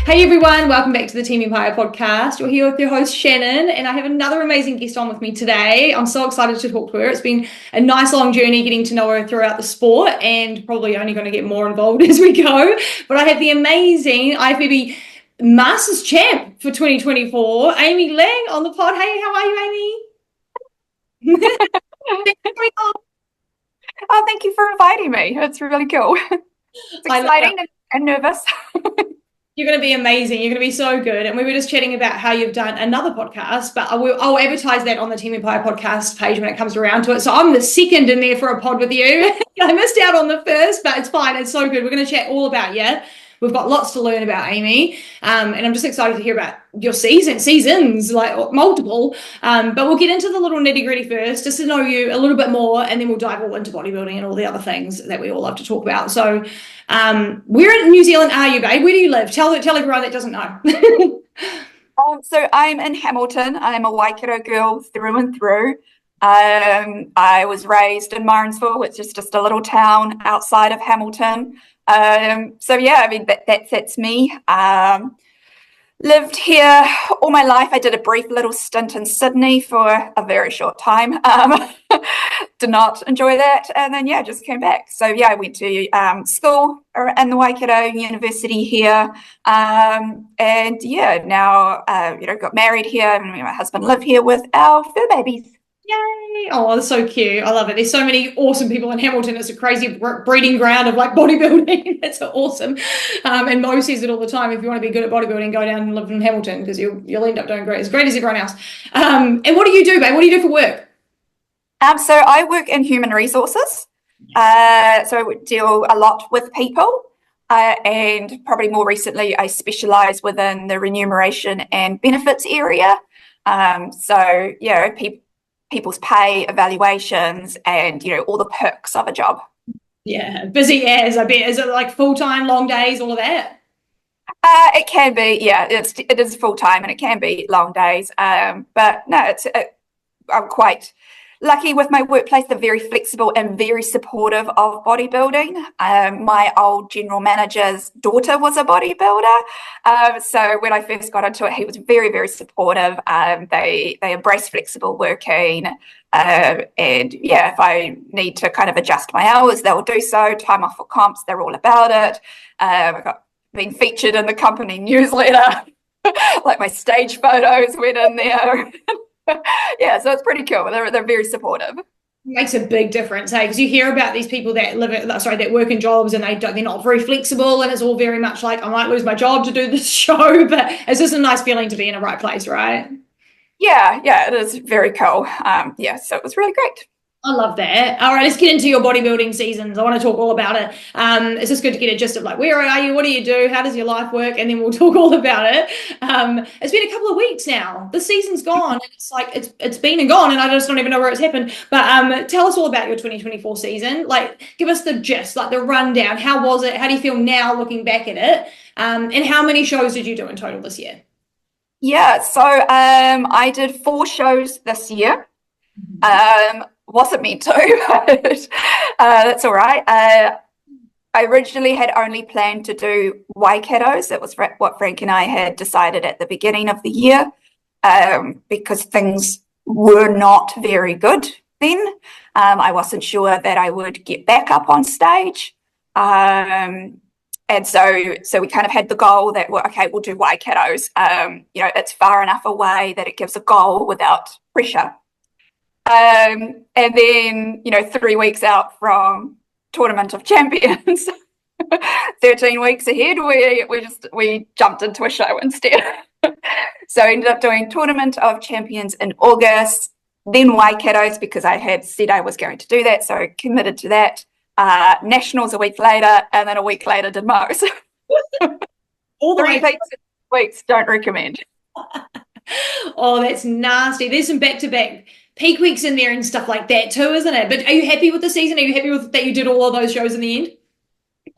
Hey everyone, welcome back to the Team Empire podcast. You're here with your host Shannon, and I have another amazing guest on with me today. I'm so excited to talk to her. It's been a nice long journey getting to know her throughout the sport, and probably only going to get more involved as we go. But I have the amazing IFBB Masters Champ for 2024, Aimee Laing, on the pod. Hey, how are you, Aimee? Oh, thank you for inviting me. It's really cool. It's exciting and nervous. You're going to be amazing. You're going to be so good. And we were just chatting about how you've done another podcast, but I'll advertise that on the Team Empire podcast page when it comes around to it. So I'm the second in there for a pod with you. I missed out on the first, but it's fine. It's so good. We're going to chat all about you. We've got lots to learn about Aimee, and I'm just excited to hear about your seasons, like multiple. But we'll get into the little nitty-gritty first, just to know you a little bit more, and then we'll dive all into bodybuilding and all the other things that we all love to talk about. So where in New Zealand are you, babe? Where do you live? Tell everyone that doesn't know. So I'm in Hamilton. I'm a Waikato girl through and through. I was raised in Morrinsville, which is just a little town outside of Hamilton. So yeah, I mean, that's me. Lived here all my life. I did a brief little stint in Sydney for a very short time. Did not enjoy that. And then, yeah, just came back. So yeah, I went to school in the Waikato University here. And yeah, now, got married here, and me and my husband live here with our fur babies. Yay! Oh, that's so cute. I love it. There's so many awesome people in Hamilton. It's a crazy breeding ground of like bodybuilding. It's awesome. And Mo says it all the time. If you want to be good at bodybuilding, go down and live in Hamilton because you'll end up doing great. As great as everyone else. And what do you do, babe? What do you do for work? So I work in human resources. So I would deal a lot with people. And probably more recently, I specialize within the remuneration and benefits area. So, people's pay, evaluations, and all the perks of a job. Yeah, busy as I bet. Is it like full-time, long days, all of that? It can be, yeah. It is full-time and it can be long days. But no, I'm quite lucky with my workplace. They're very flexible and very supportive of bodybuilding. My old general manager's daughter was a bodybuilder. So when I first got into it, he was very, very supportive. They embrace flexible working. And yeah, if I need to kind of adjust my hours, they'll do so. Time off for comps, they're all about it. I've been featured in the company newsletter. Like my stage photos went in there. Yeah, so it's pretty cool. They're very supportive. Makes a big difference, hey? Because you hear about these people that that work in jobs and they're not very flexible, and it's all very much like, I might lose my job to do this show, but it's just a nice feeling to be in the right place, right? Yeah, it is very cool. So it was really great. I love that. All right, let's get into your bodybuilding seasons. I want to talk all about it. It's just good to get a gist of like, where are you? What do you do? How does your life work? And then we'll talk all about it. It's been a couple of weeks now. The season's gone. And it's like it's been and gone, and I just don't even know where it's happened. But tell us all about your 2024 season. Like, give us the gist, like the rundown. How was it? How do you feel now looking back at it? And how many shows did you do in total this year? Yeah, so I did 4 shows this year. Wasn't meant to, but that's all right. I originally had only planned to do Waikatos. That was what Frank and I had decided at the beginning of the year, because things were not very good then. I wasn't sure that I would get back up on stage. And so we kind of had the goal that, we'll do Waikatos. It's far enough away that it gives a goal without pressure. And then, 3 weeks out from Tournament of Champions, 13 weeks ahead, we jumped into a show instead. So I ended up doing Tournament of Champions in August, then Waikatos because I had said I was going to do that, so I committed to that. Nationals a week later, and then a week later did Mo's. All the 3 weeks, don't recommend. Oh, that's nasty. There's some back-to-back peak weeks in there and stuff like that too, isn't it? But are you happy with the season? Are you happy with that you did all of those shows in the end?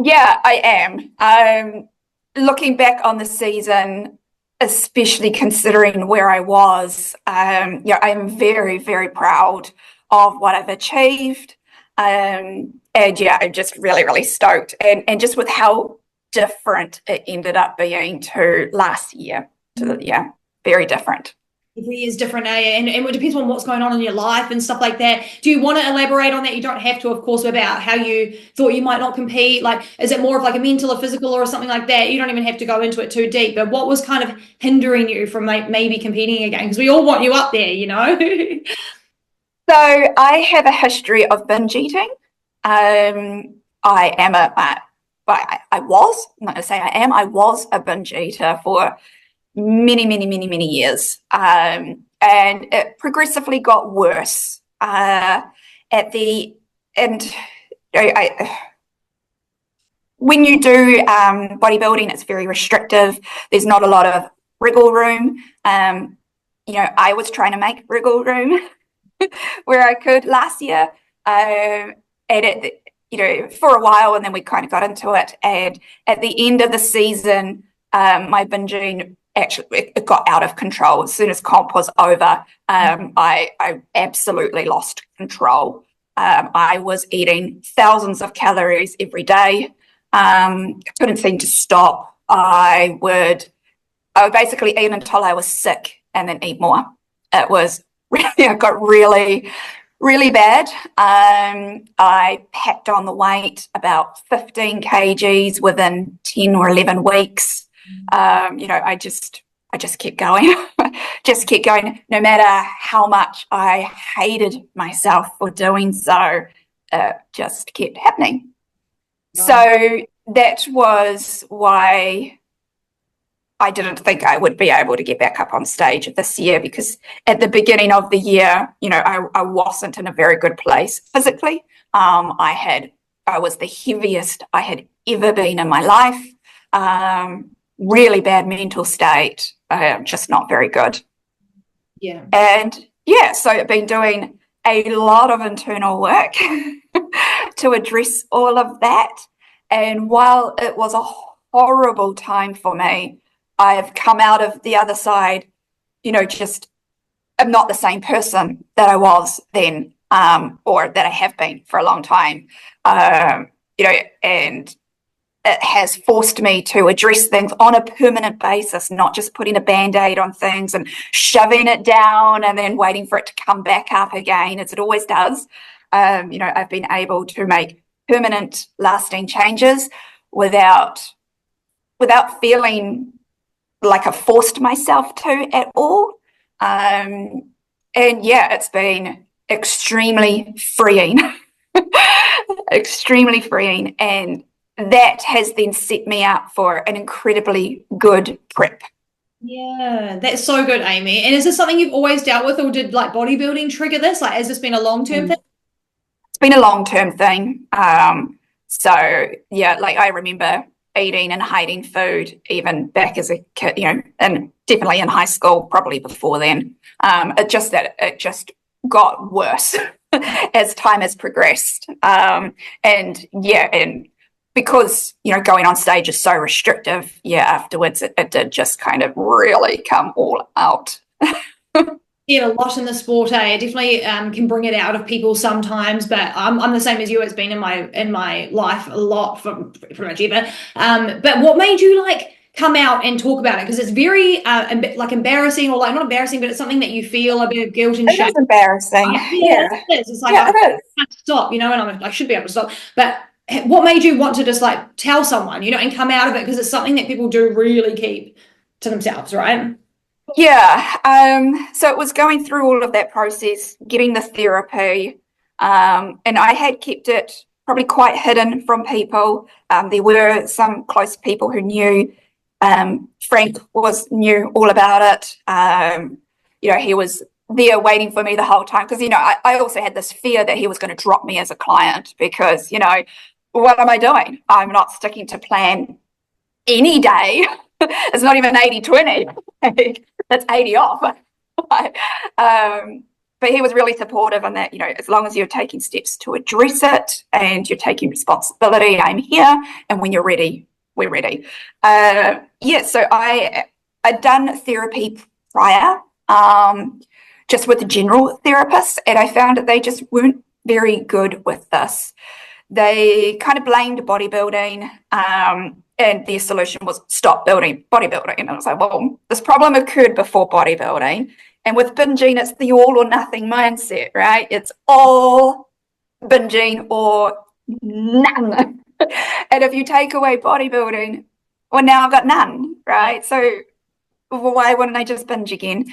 Yeah, I am. Looking back on the season, especially considering where I was, I'm very, very proud of what I've achieved. And yeah, I'm just really, really stoked. And just with how different it ended up being to last year. Yeah, very different. Every year is different, and it depends on what's going on in your life and stuff like that. Do you want to elaborate on that? You don't have to, of course, about how you thought you might not compete. Like, is it more of like a mental or physical or something like that? You don't even have to go into it too deep, but what was kind of hindering you from maybe competing again? Because we all want you up there, you know? So I have a history of binge eating. I am I was, I'm not going to say I am, I was a binge eater for many years. And it progressively got worse. At the end, when you do bodybuilding, it's very restrictive. There's not a lot of wriggle room. You know, I was trying to make wriggle room where I could last year. And it, you know, for a while, and then we kind of got into it. And at the end of the season, my binging actually it got out of control. As soon as comp was over, I absolutely lost control. I was eating thousands of calories every day. Couldn't seem to stop. I would basically eat until I was sick and then eat more. It was it got really bad. I packed on the weight about 15 kgs within 10 or 11 weeks. You know, I just kept going, just kept going, no matter how much I hated myself for doing so. It just kept happening. Oh. So that was why I didn't think I would be able to get back up on stage this year, because at the beginning of the year, you know, I wasn't in a very good place physically. I was the heaviest I had ever been in my life. Really bad mental state, just not very good. Yeah. And yeah, so I've been doing a lot of internal work to address all of that. And while it was a horrible time for me, I've come out of the other side, you know, just I'm not the same person that I was then, or that I have been for a long time, you know, and it has forced me to address things on a permanent basis, not just putting a Band-Aid on things and shoving it down and then waiting for it to come back up again, as it always does. You know, I've been able to make permanent, lasting changes without feeling like I forced myself to at all. And yeah, it's been extremely freeing, extremely freeing. And that has then set me up for an incredibly good prep. Yeah, that's so good, Aimee. And is this something you've always dealt with, or did like bodybuilding trigger this? Like, has this been a long-term thing? It's been a long-term thing. So yeah, like I remember eating and hating food even back as a kid, you know, and definitely in high school, probably before then. It just got worse as time has progressed. And yeah, and because, you know, going on stage is so restrictive, yeah, afterwards it did just kind of really come all out. Yeah, a lot in the sport, eh? It definitely can bring it out of people sometimes, but I'm the same as you. It's been in my life a lot for pretty much ever. But what made you like come out and talk about it? Because it's very like embarrassing, or like not embarrassing, but it's something that you feel a bit of guilt and shame. It is embarrassing. Yeah. It is. It's like, I can't stop, you know, and I should be able to stop. But what made you want to just like tell someone, you know, and come out of it? Because it's something that people do really keep to themselves, right? Yeah, so it was going through all of that process, getting the therapy, and I had kept it probably quite hidden from people. There were some close people who knew. Frank knew all about it. You know, he was there waiting for me the whole time, because, you know, I also had this fear that he was going to drop me as a client, because, you know, what am I doing? I'm not sticking to plan any day. It's not even 80-20. That's 80 off. But he was really supportive in that, you know, as long as you're taking steps to address it and you're taking responsibility, I'm here. And when you're ready, we're ready. Yeah, so I'd done therapy prior, just with general therapists, and I found that they just weren't very good with this. They kind of blamed bodybuilding, and their solution was stop building bodybuilding. And I was like, well, this problem occurred before bodybuilding. And with binging, it's the all or nothing mindset, right? It's all binging or none. And if you take away bodybuilding, well, now I've got none, right? So why wouldn't I just binge again?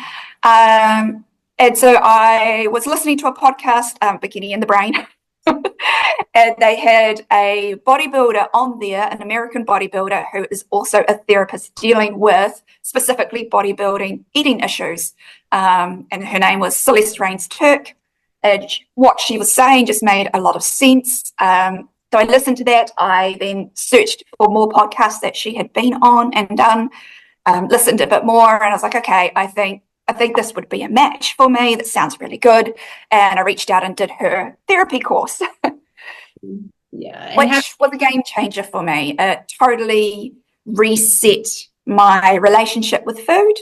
And so I was listening to a podcast, Bikini in the Brain, and they had a bodybuilder on there, an American bodybuilder who is also a therapist dealing with specifically bodybuilding eating issues. And her name was Celeste Rains-Turk. And what she was saying just made a lot of sense. So I listened to that. I then searched for more podcasts that she had been on and done, listened a bit more, and I was like, okay, I think this would be a match for me. That sounds really good. And I reached out and did her therapy course. Yeah. Which was a game changer for me. It totally reset my relationship with food.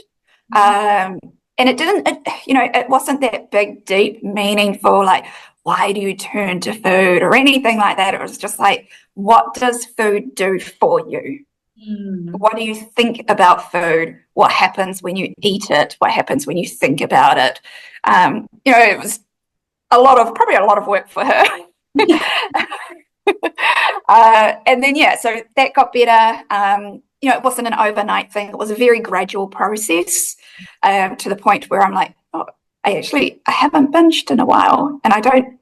And it wasn't that big, deep, meaningful, like, why do you turn to food or anything like that? It was just like, what does food do for you? What do you think about food? What happens when you eat it? What happens when you think about it? It was probably a lot of work for her. And then, so that got better. It wasn't an overnight thing. It was a very gradual process, to the point where I'm like, oh, I haven't binged in a while, and I don't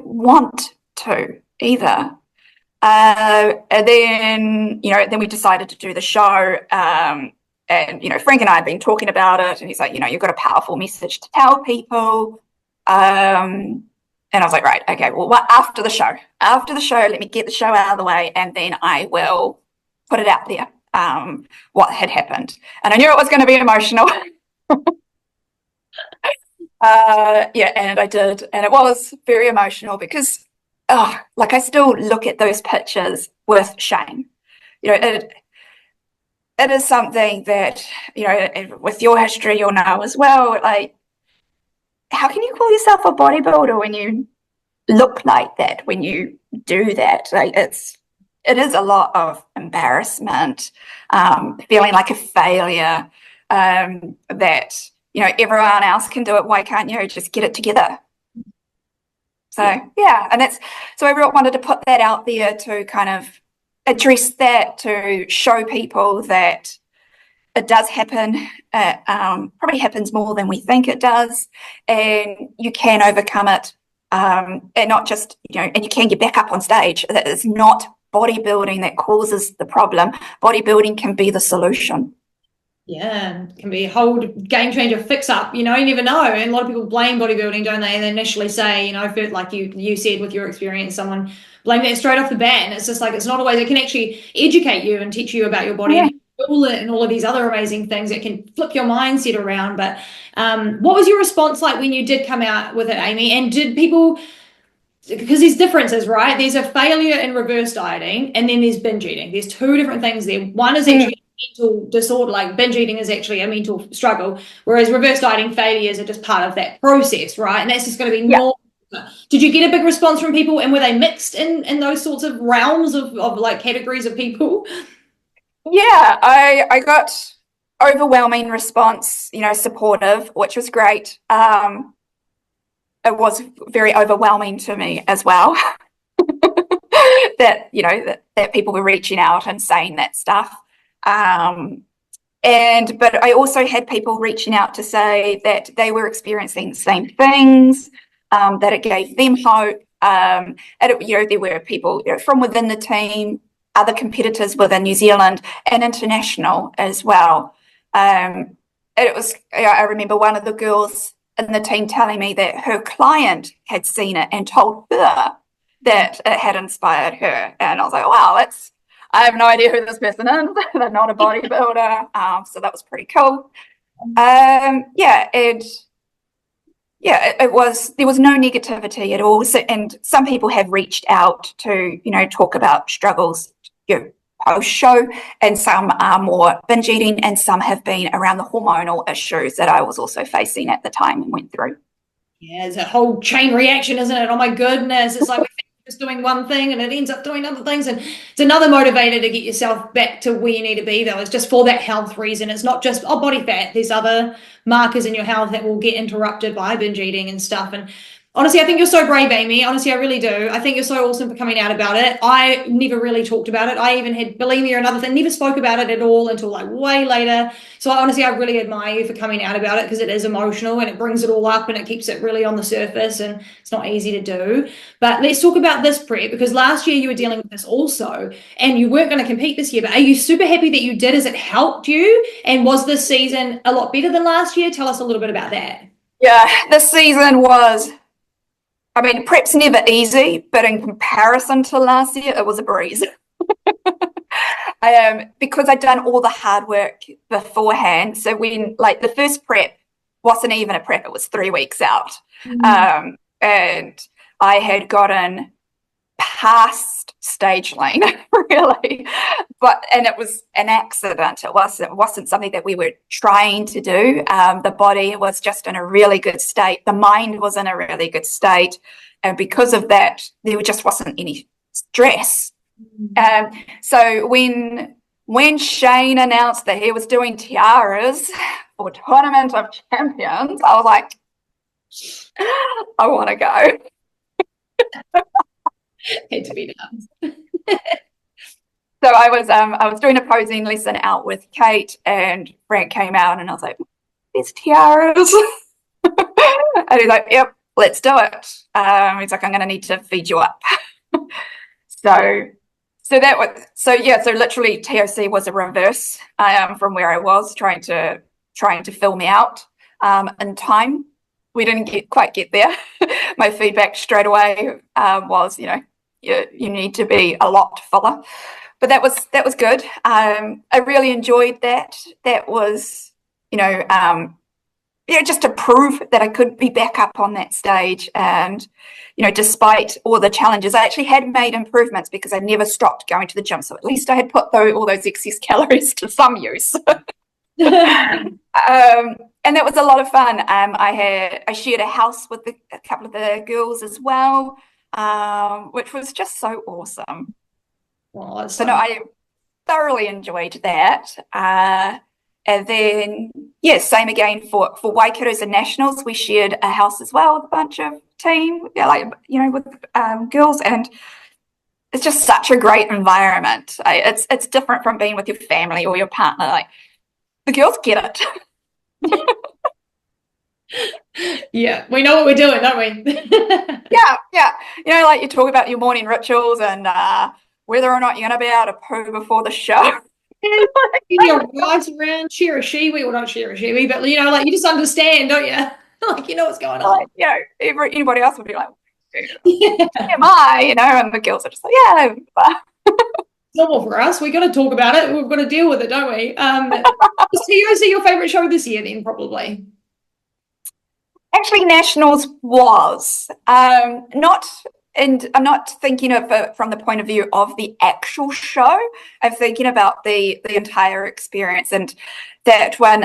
want to either. And then we decided to do the show. And Frank and I had been talking about it, and he's like, you've got a powerful message to tell people. And I was like, right, okay, well, after the show, let me get the show out of the way, and then I will put it out there, what had happened. And I knew it was going to be emotional. And I did. And it was very emotional because, I still look at those pictures with shame. It is something that, with your history, you'll know as well, like, how can you call yourself a bodybuilder when you look like that, when you do that? Like, it is a lot of embarrassment, feeling like a failure, that, everyone else can do it. Why can't you just get it together? So, so I really wanted to put that out there to kind of address that, to show people that it does happen. It probably happens more than we think it does, and you can overcome it, and not just, and you can get back up on stage. That is not bodybuilding that causes the problem. Bodybuilding can be the solution. Yeah, it can be a whole game changer, fix up, you never know. And a lot of people blame bodybuilding, don't they? And they initially say, like you said with your experience, someone blamed that straight off the bat. And it's just like, it's not always, it can actually educate you and teach you about your body, and all of these other amazing things that can flip your mindset around. But what was your response like when you did come out with it, Aimee? And did people, because there's differences, right? There's a failure in reverse dieting, and then there's binge eating. There's two different things there. One is actually mental disorder, like binge eating is actually a mental struggle, whereas reverse dieting failures are just part of that process, right? And that's just going to be normal. Did you get a big response from people, and were they mixed in those sorts of realms of like categories of people? Yeah, I got overwhelming response, supportive, which was great. It was very overwhelming to me as well. that people were reaching out and saying that stuff. But I also had people reaching out to say that they were experiencing the same things, that it gave them hope. And there were people from within the team, other competitors within New Zealand and international as well. And it was, I remember one of the girls in the team telling me that her client had seen it and told her that it had inspired her. And I was like, wow, I have no idea who this person is. They're not a bodybuilder. So that was pretty cool. There was no negativity at all. So, and some people have reached out to, talk about struggles, post-show, and some are more binge eating, and some have been around the hormonal issues that I was also facing at the time and went through. Yeah, it's a whole chain reaction, isn't it? Oh my goodness. It's like we think just doing one thing and it ends up doing other things. And it's another motivator to get yourself back to where you need to be, though. It's just for that health reason. It's not just, oh, body fat. There's other markers in your health that will get interrupted by binge eating and stuff. And honestly, I think you're so brave, Aimee. Honestly, I really do. I think you're so awesome for coming out about it. I never really talked about it. I even had bulimia or another thing, never spoke about it at all until like way later. So honestly, I really admire you for coming out about it because it is emotional and it brings it all up and it keeps it really on the surface and it's not easy to do. But let's talk about this prep because last year you were dealing with this also and you weren't going to compete this year. But are you super happy that you did? Has it helped you? And was this season a lot better than last year? Tell us a little bit about that. Yeah, this season was, I mean, prep's never easy, but in comparison to last year, it was a breeze. Because I'd done all the hard work beforehand. So when, like, the first prep wasn't even a prep, it was 3 weeks out. And I had gotten past stage lane, really. And it was an accident. It wasn't something that we were trying to do. The body was just in a really good state. The mind was in a really good state. And because of that, there just wasn't any stress. So when Shane announced that he was doing tiaras for Tournament of Champions, I was like, I want to go. Had to be done. So I was doing a posing lesson out with Kate, and Frank came out, and I was like, "There's tiaras," and he's like, "Yep, let's do it." He's like, "I'm going to need to feed you up." So literally TOC was a reverse from where I was trying to fill me out in time. We didn't quite get there. My feedback straight away was, you need to be a lot fuller, but that was good. I really enjoyed that. That was, just to prove that I could be back up on that stage. And, despite all the challenges, I actually had made improvements because I never stopped going to the gym. So at least I had put all those excess calories to some use. And that was a lot of fun. I shared a house with a couple of the girls as well, which was just so awesome. Well, I thoroughly enjoyed that. And then, same again for Waikato's and Nationals. We shared a house as well with a bunch of team, with girls, and it's just such a great environment. It's different from being with your family or your partner. Like, the girls get it. Yeah, we know what we're doing, don't we? Yeah. Like you talk about your morning rituals and whether or not you're going to be able to poo before the show. Your wives around, share a shiwi, or not share a shiwi, but like you just understand, don't you? Like you know what's going on. Anybody else would be like, am I? And the girls are just like, yeah. It's normal for us. We got to talk about it. We've got to deal with it, don't we? Is TOC your favorite show this year? Then probably. Actually, Nationals was not. And I'm not thinking of it from the point of view of the actual show. I'm thinking about the entire experience, and that when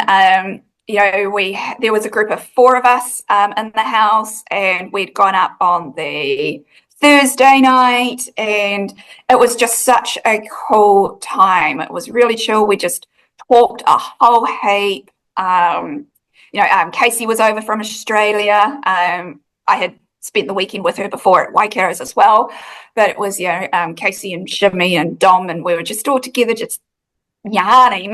there was a group of 4 of us in the house, and we'd gone up on the Thursday night, and it was just such a cool time. It was really chill. We just talked a whole heap. Casey was over from Australia. I had spent the weekend with her before at Waikato's as well, but it was Casey and Shimmy and Dom, and we were just all together just yarning.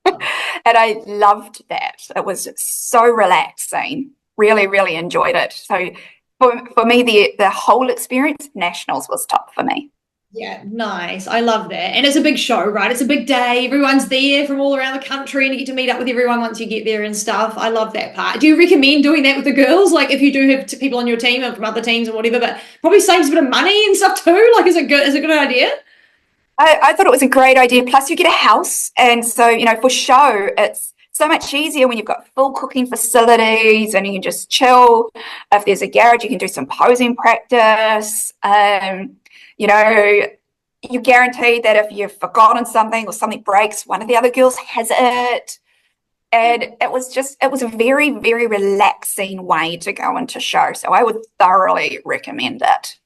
And I loved that. It was so relaxing. Really, really enjoyed it. So for me, the whole experience, Nationals was top for me. Yeah, nice. I love that. And it's a big show, right? It's a big day. Everyone's there from all around the country and you get to meet up with everyone once you get there and stuff. I love that part. Do you recommend doing that with the girls? Like if you do have people on your team and from other teams and whatever, but probably saves a bit of money and stuff too? Like is it good? Is it a good idea? I thought it was a great idea. Plus you get a house. And so, for show, it's so much easier when you've got full cooking facilities and you can just chill. If there's a garage, you can do some posing practice. You're guaranteed that if you've forgotten something or something breaks, one of the other girls has it. And it was a very, very relaxing way to go into show. So I would thoroughly recommend it.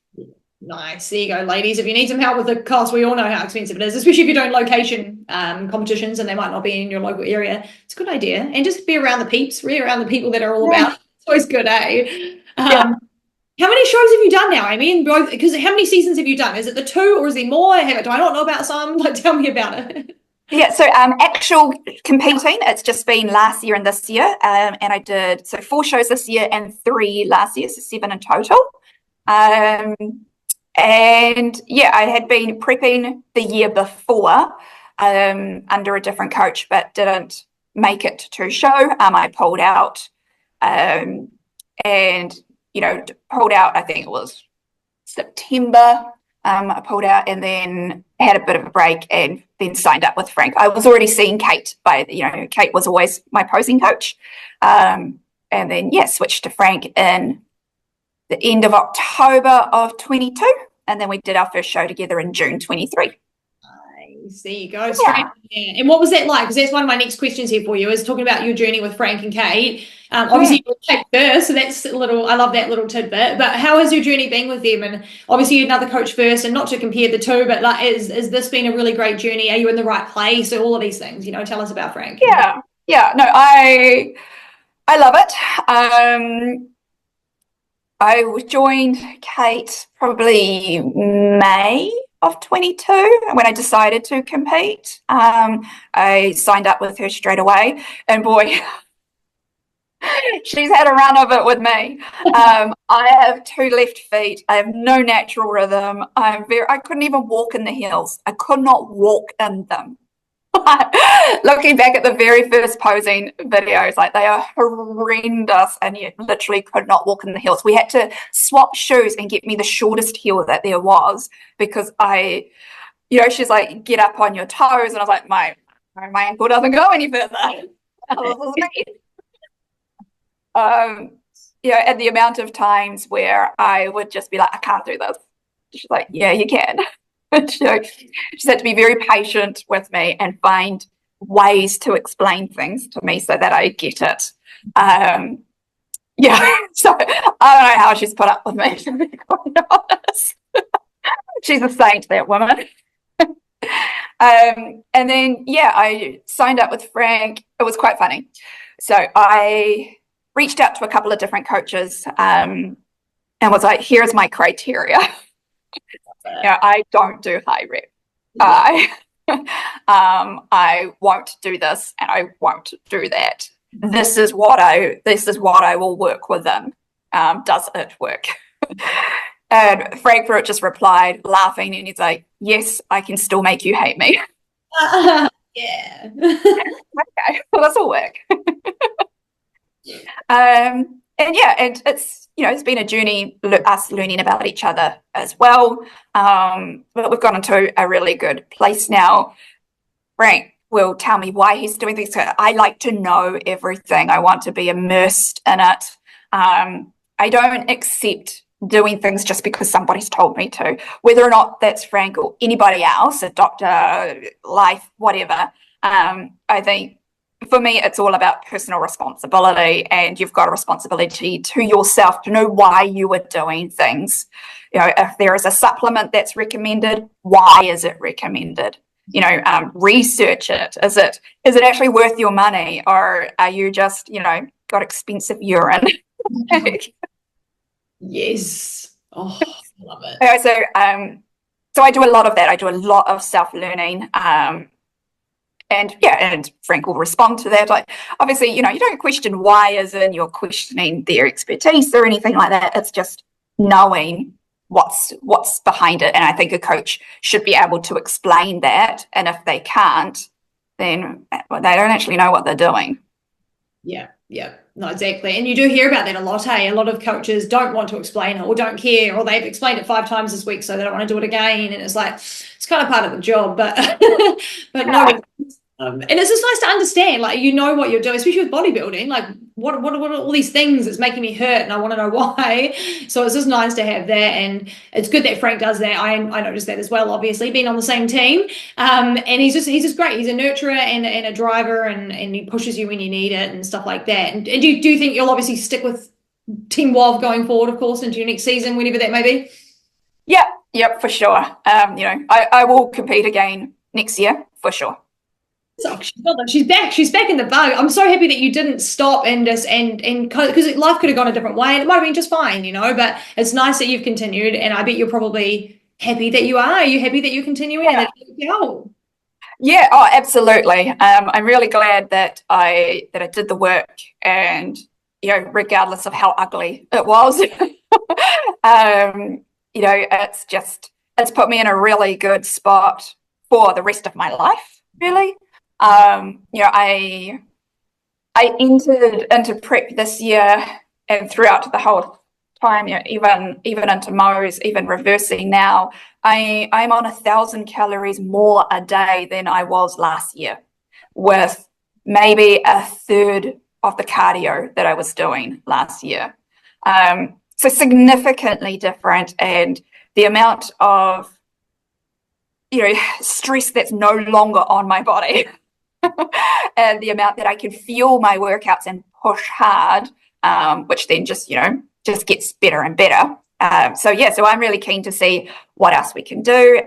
Nice. There you go, ladies. If you need some help with the cost, we all know how expensive it is, especially if you're doing location competitions and they might not be in your local area. It's a good idea. And just be around the peeps, really around the people that are all about it. It's always good, eh? Yeah. How many shows have you done now? I mean, because how many seasons have you done? Is it the 2 or is there more? Do I not know about some? Like, tell me about it. Yeah, so actual competing, it's just been last year and this year. And I did 4 shows this year and 3 last year, so 7 in total. And yeah, I had been prepping the year before under a different coach, but didn't make it to show. I pulled out and, pulled out, I think it was September. I pulled out and then had a bit of a break and then signed up with Frank. I was already seeing Kate Kate was always my posing coach. And then, switched to Frank in the end of October of 22. And then we did our first show together in June 23. Nice. There you go. Straight in. And what was that like? Because that's one of my next questions here for you, is talking about your journey with Frank and Kate. Obviously, you were Kate first, so that's I love that little tidbit. But how has your journey been with them? And obviously, you had another coach first, and not to compare the two, but like, is this been a really great journey? Are you in the right place? So all of these things, tell us about Frank. Yeah. No, I love it. I joined Kate probably May of 22 when I decided to compete. I signed up with her straight away, and boy, she's had a run of it with me. I have 2 left feet. I have no natural rhythm. I couldn't even walk in the heels. I could not walk in them. Looking back at the very first posing videos, like, they are horrendous, and you literally could not walk in the heels. We had to swap shoes and get me the shortest heel that there was, because she's like, get up on your toes, and I was like, my ankle doesn't go any further. And the amount of times where I would just be like, I can't do this. She's like, yeah, you can. She had to be very patient with me and find ways to explain things to me so that I get it. So I don't know how she's put up with me, to be quite honest. She's a saint, that woman. And then, I signed up with Frank. It was quite funny. So I reached out to a couple of different coaches and was like, here's my criteria. I don't do high rep. I won't do this, and I won't do that. This is what I will work with them. Does it work? And Frankfurt just replied, laughing, and he's like, yes, I can still make you hate me. Yeah. Okay, well, this will work. And it's been a journey, us learning about each other as well. But we've gone into a really good place now. Frank will tell me why he's doing things. So I like to know everything. I want to be immersed in it. I don't accept doing things just because somebody's told me to, whether or not that's Frank or anybody else, a doctor, life, whatever. I think for me, it's all about personal responsibility, and you've got a responsibility to yourself to know why you are doing things. If there is a supplement that's recommended, why is it recommended? Research it. Is it actually worth your money, or are you just, got expensive urine? Yes. Oh, I love it. So I do a lot of that. I do a lot of self-learning. And Frank will respond to that. Like, obviously, you don't question why, as in you're questioning their expertise or anything like that. It's just knowing what's behind it. And I think a coach should be able to explain that. And if they can't, then they don't actually know what they're doing. Yeah. No, exactly. And you do hear about that a lot, hey? A lot of coaches don't want to explain it or don't care, or they've explained it 5 times this week, so they don't want to do it again. And it's like, it's kind of part of the job, but no. And it's just nice to understand, like, what you're doing, especially with bodybuilding, like what are all these things that's making me hurt, and I want to know why. So it's just nice to have that, and it's good that Frank does that. I noticed that as well, obviously, being on the same team. And he's just great. He's a nurturer and a driver, and he pushes you when you need it and stuff like that. And do you think you'll obviously stick with Team WOV going forward, of course, into your next season, whenever that may be? Yep, for sure. I will compete again next year for sure. So she's back. She's back in the bug. I'm so happy that you didn't stop and just and because life could have gone a different way and it might have been just fine, but it's nice that you've continued, and I bet you're probably happy that you are. Are you happy that you're continuing? Yeah. Yeah. Oh, absolutely. I'm really glad that I did the work, and regardless of how ugly it was, it's put me in a really good spot for the rest of my life, really. I entered into prep this year, and throughout the whole time, even into Mo's, even reversing now, I'm on 1,000 calories more a day than I was last year, with maybe a third of the cardio that I was doing last year. So significantly different, and the amount of stress that's no longer on my body and the amount that I can fuel my workouts and push hard, which then just gets better and better. So I'm really keen to see what else we can do.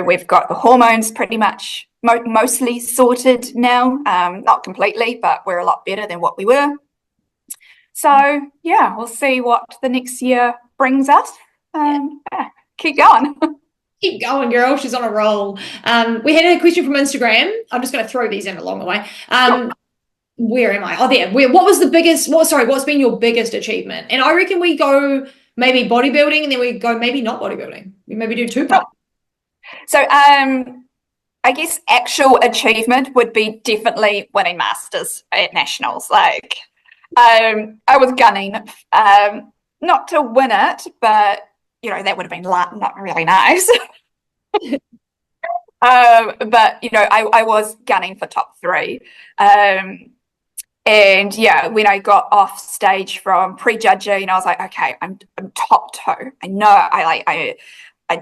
We've got the hormones pretty much mostly sorted now, not completely, but we're a lot better than what we were. So we'll see what the next year brings us. Keep going. Keep going, girl. She's on a roll. We had a question from Instagram. I'm just going to throw these in along the way. Where am I? Oh, there. What's been your biggest achievement? And I reckon we go maybe bodybuilding, and then we go maybe not bodybuilding. We maybe do two parts. So I guess actual achievement would be definitely winning Masters at Nationals. Like, I was gunning, not to win it, but that would have been not really nice. But I was gunning for top 3. And when I got off stage from prejudging, I was like, okay, I'm top 2. I know I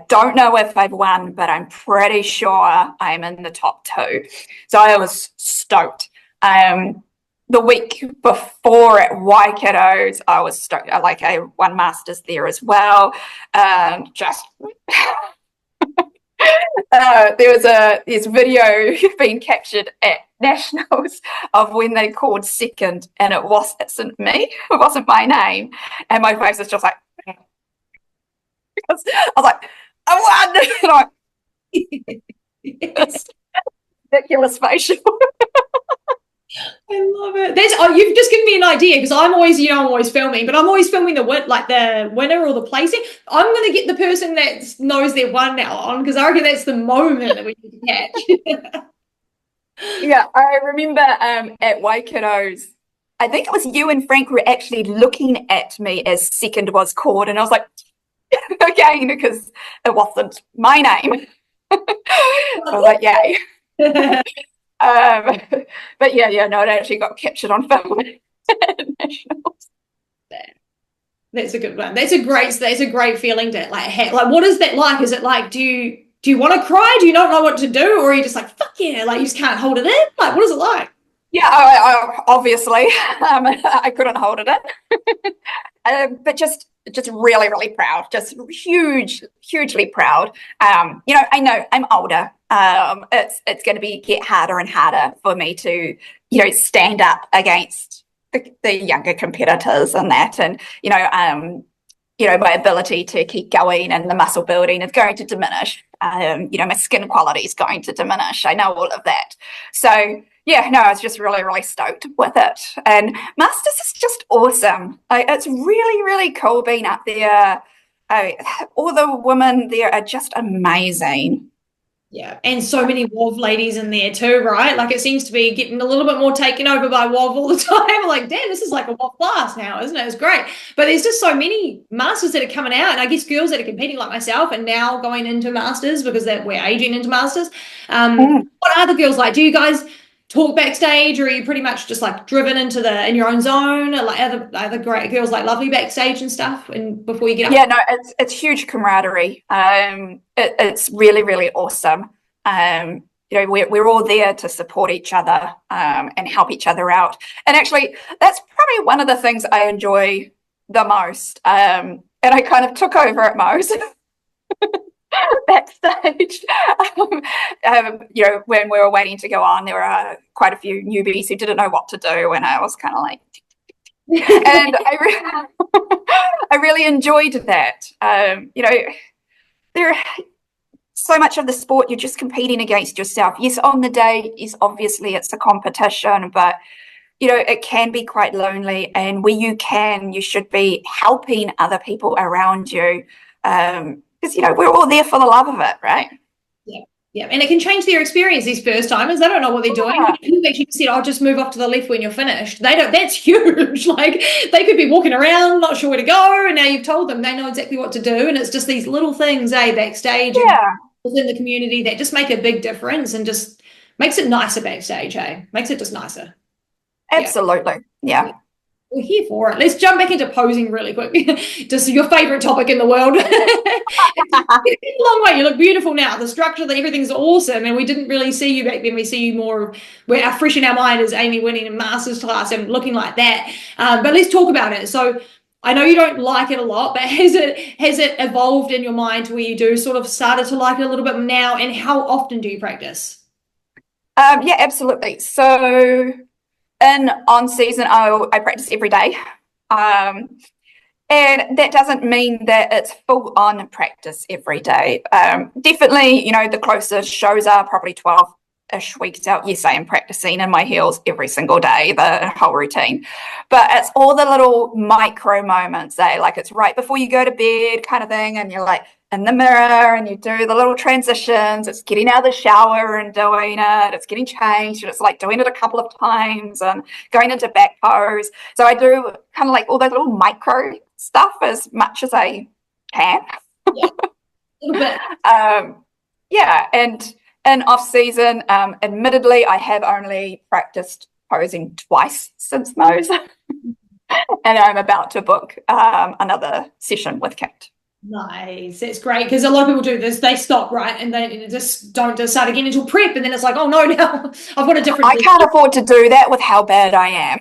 don't know if I've won, but I'm pretty sure I'm in the top 2. So I was stoked. The week before at Waikato's, I was stoked. I won Masters there as well. Just there was this video being captured at Nationals of when they called second, and it wasn't me. It wasn't my name, and my face was just like, because I was like, I won. Yes. Ridiculous facial. I love it. You've just given me an idea, because I'm always filming, but I'm always filming the winner or the placing. I'm going to get the person that knows they've won now on, because I reckon that's the moment that we need to catch. Yeah, I remember at Waikato's, I think it was you and Frank were actually looking at me as second was called, and I was like, again, because it wasn't my name. I was like, yay. But no, it actually got captured on film at Nationals. That's a good one. That's a great feeling to like what is that like? Is it like, do you want to cry? Do you not know what to do? Or are you just like, fuck yeah, like you just can't hold it in? Like, what is it like? Yeah, I obviously I couldn't hold it in. But just really, really proud, just hugely proud. I know I'm older. It's going to get harder and harder for me to, stand up against the younger competitors and that, and my ability to keep going and the muscle building is going to diminish. My skin quality is going to diminish. I know all of that. So I was just really, really stoked with it. And Masters is just awesome. It's really, really cool being up there. All the women there are just amazing. Yeah, and so many WOV ladies in there too, right? Like, it seems to be getting a little bit more taken over by WOV all the time. Like, damn, this is like a WOV class now, isn't it? It's great. But there's just so many Masters that are coming out, and I guess girls that are competing like myself and now going into Masters because we're aging into Masters. What are the girls like? Do you guys talk backstage, or are you pretty much just like driven in your own zone? Or like are the great girls like lovely backstage and stuff and before you get up? Yeah, no, it's huge camaraderie. It's really, really awesome. We're all there to support each other and help each other out. And actually, that's probably one of the things I enjoy the most. and I kind of took over at Mo's backstage. You know, when we were waiting to go on, there were quite a few newbies who didn't know what to do, and I was kind of like, and I really enjoyed that. You know, there so much of the sport, you're just competing against yourself. Yes, on the day, is obviously it's a competition, but you know, it can be quite lonely, and where you can, you should be helping other people around you, because you know, we're all there for the love of it, right? Yeah, and it can change their experience. These first timers, they don't know what they're doing. You actually said, "I'll just move off to the left when you're finished." They don't. That's huge. Like, they could be walking around, not sure where to go, and now you've told them they know exactly what to do. And it's just these little things, backstage and within the community that just make a big difference and just makes it nicer backstage. Makes it just nicer. Absolutely, yeah. We're here for it. Let's jump back into posing really quick. Just your favorite topic in the world. It's a long way. You look beautiful now. The structure, everything's awesome. And we didn't really see you back then. We see you more where our fresh in our mind is Aimee winning a master's class and looking like that. But let's talk about it. So I know you don't like it a lot, but has it evolved in your mind to where you do sort of started to like it a little bit now? And how often do you practice? Yeah, absolutely. So on season, I practice every day. And that doesn't mean that it's full on practice every day. Definitely, you know, the closest shows are probably 12-ish weeks out. Yes, I am practicing in my heels every single day, the whole routine. But it's all the little micro moments, like it's right before you go to bed kind of thing, and you're like in the mirror and you do the little transitions. It's getting out of the shower and doing it. It's getting changed, and it's like doing it a couple of times and going into back pose. So I do kind of like all those little micro stuff as much as I can. Yeah, a little bit. Yeah, and in off season, admittedly, I have only practiced posing twice since Mo's, and I'm about to book another session with Kate. Nice. That's great, because a lot of people do this. They stop, right? And they just don't start again until prep. And then it's like, oh no, now I've got a different. I can't afford to do that with how bad I am.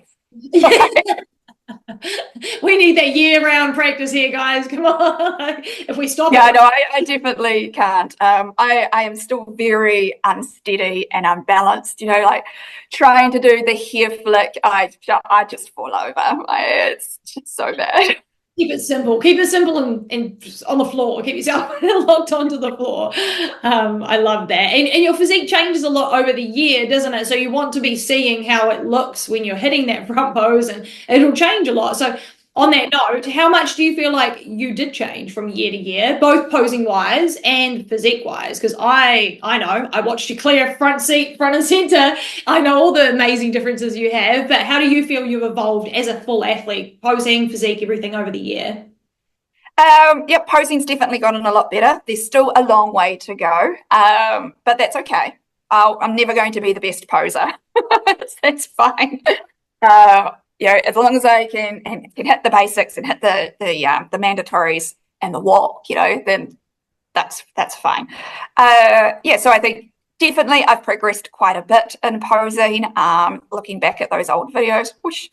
We need that year-round practice here, guys. Come on. If we stop. Yeah, no, I definitely can't. I am still very unsteady and unbalanced, you know, like trying to do the hair flick. I just fall over. It's just so bad. Keep it simple. Keep it simple and on the floor. Keep yourself locked onto the floor. I love that. And your physique changes a lot over the year, doesn't it? So you want to be seeing how it looks when you're hitting that front pose, and it'll change a lot. So on that note, how much do you feel like you did change from year to year, both posing wise and physique wise? Because I know I watched you clear front and center. I know all the amazing differences you have, but how do you feel you've evolved as a full athlete, posing, physique, everything over the year? Yeah, posing's definitely gotten a lot better. There's still a long way to go, but that's okay. I'm never going to be the best poser. That's fine. You know, as long as I can hit the basics and hit the mandatories and the walk, you know, then that's fine. Yeah, so I think definitely I've progressed quite a bit in posing. Looking back at those old videos, whoosh.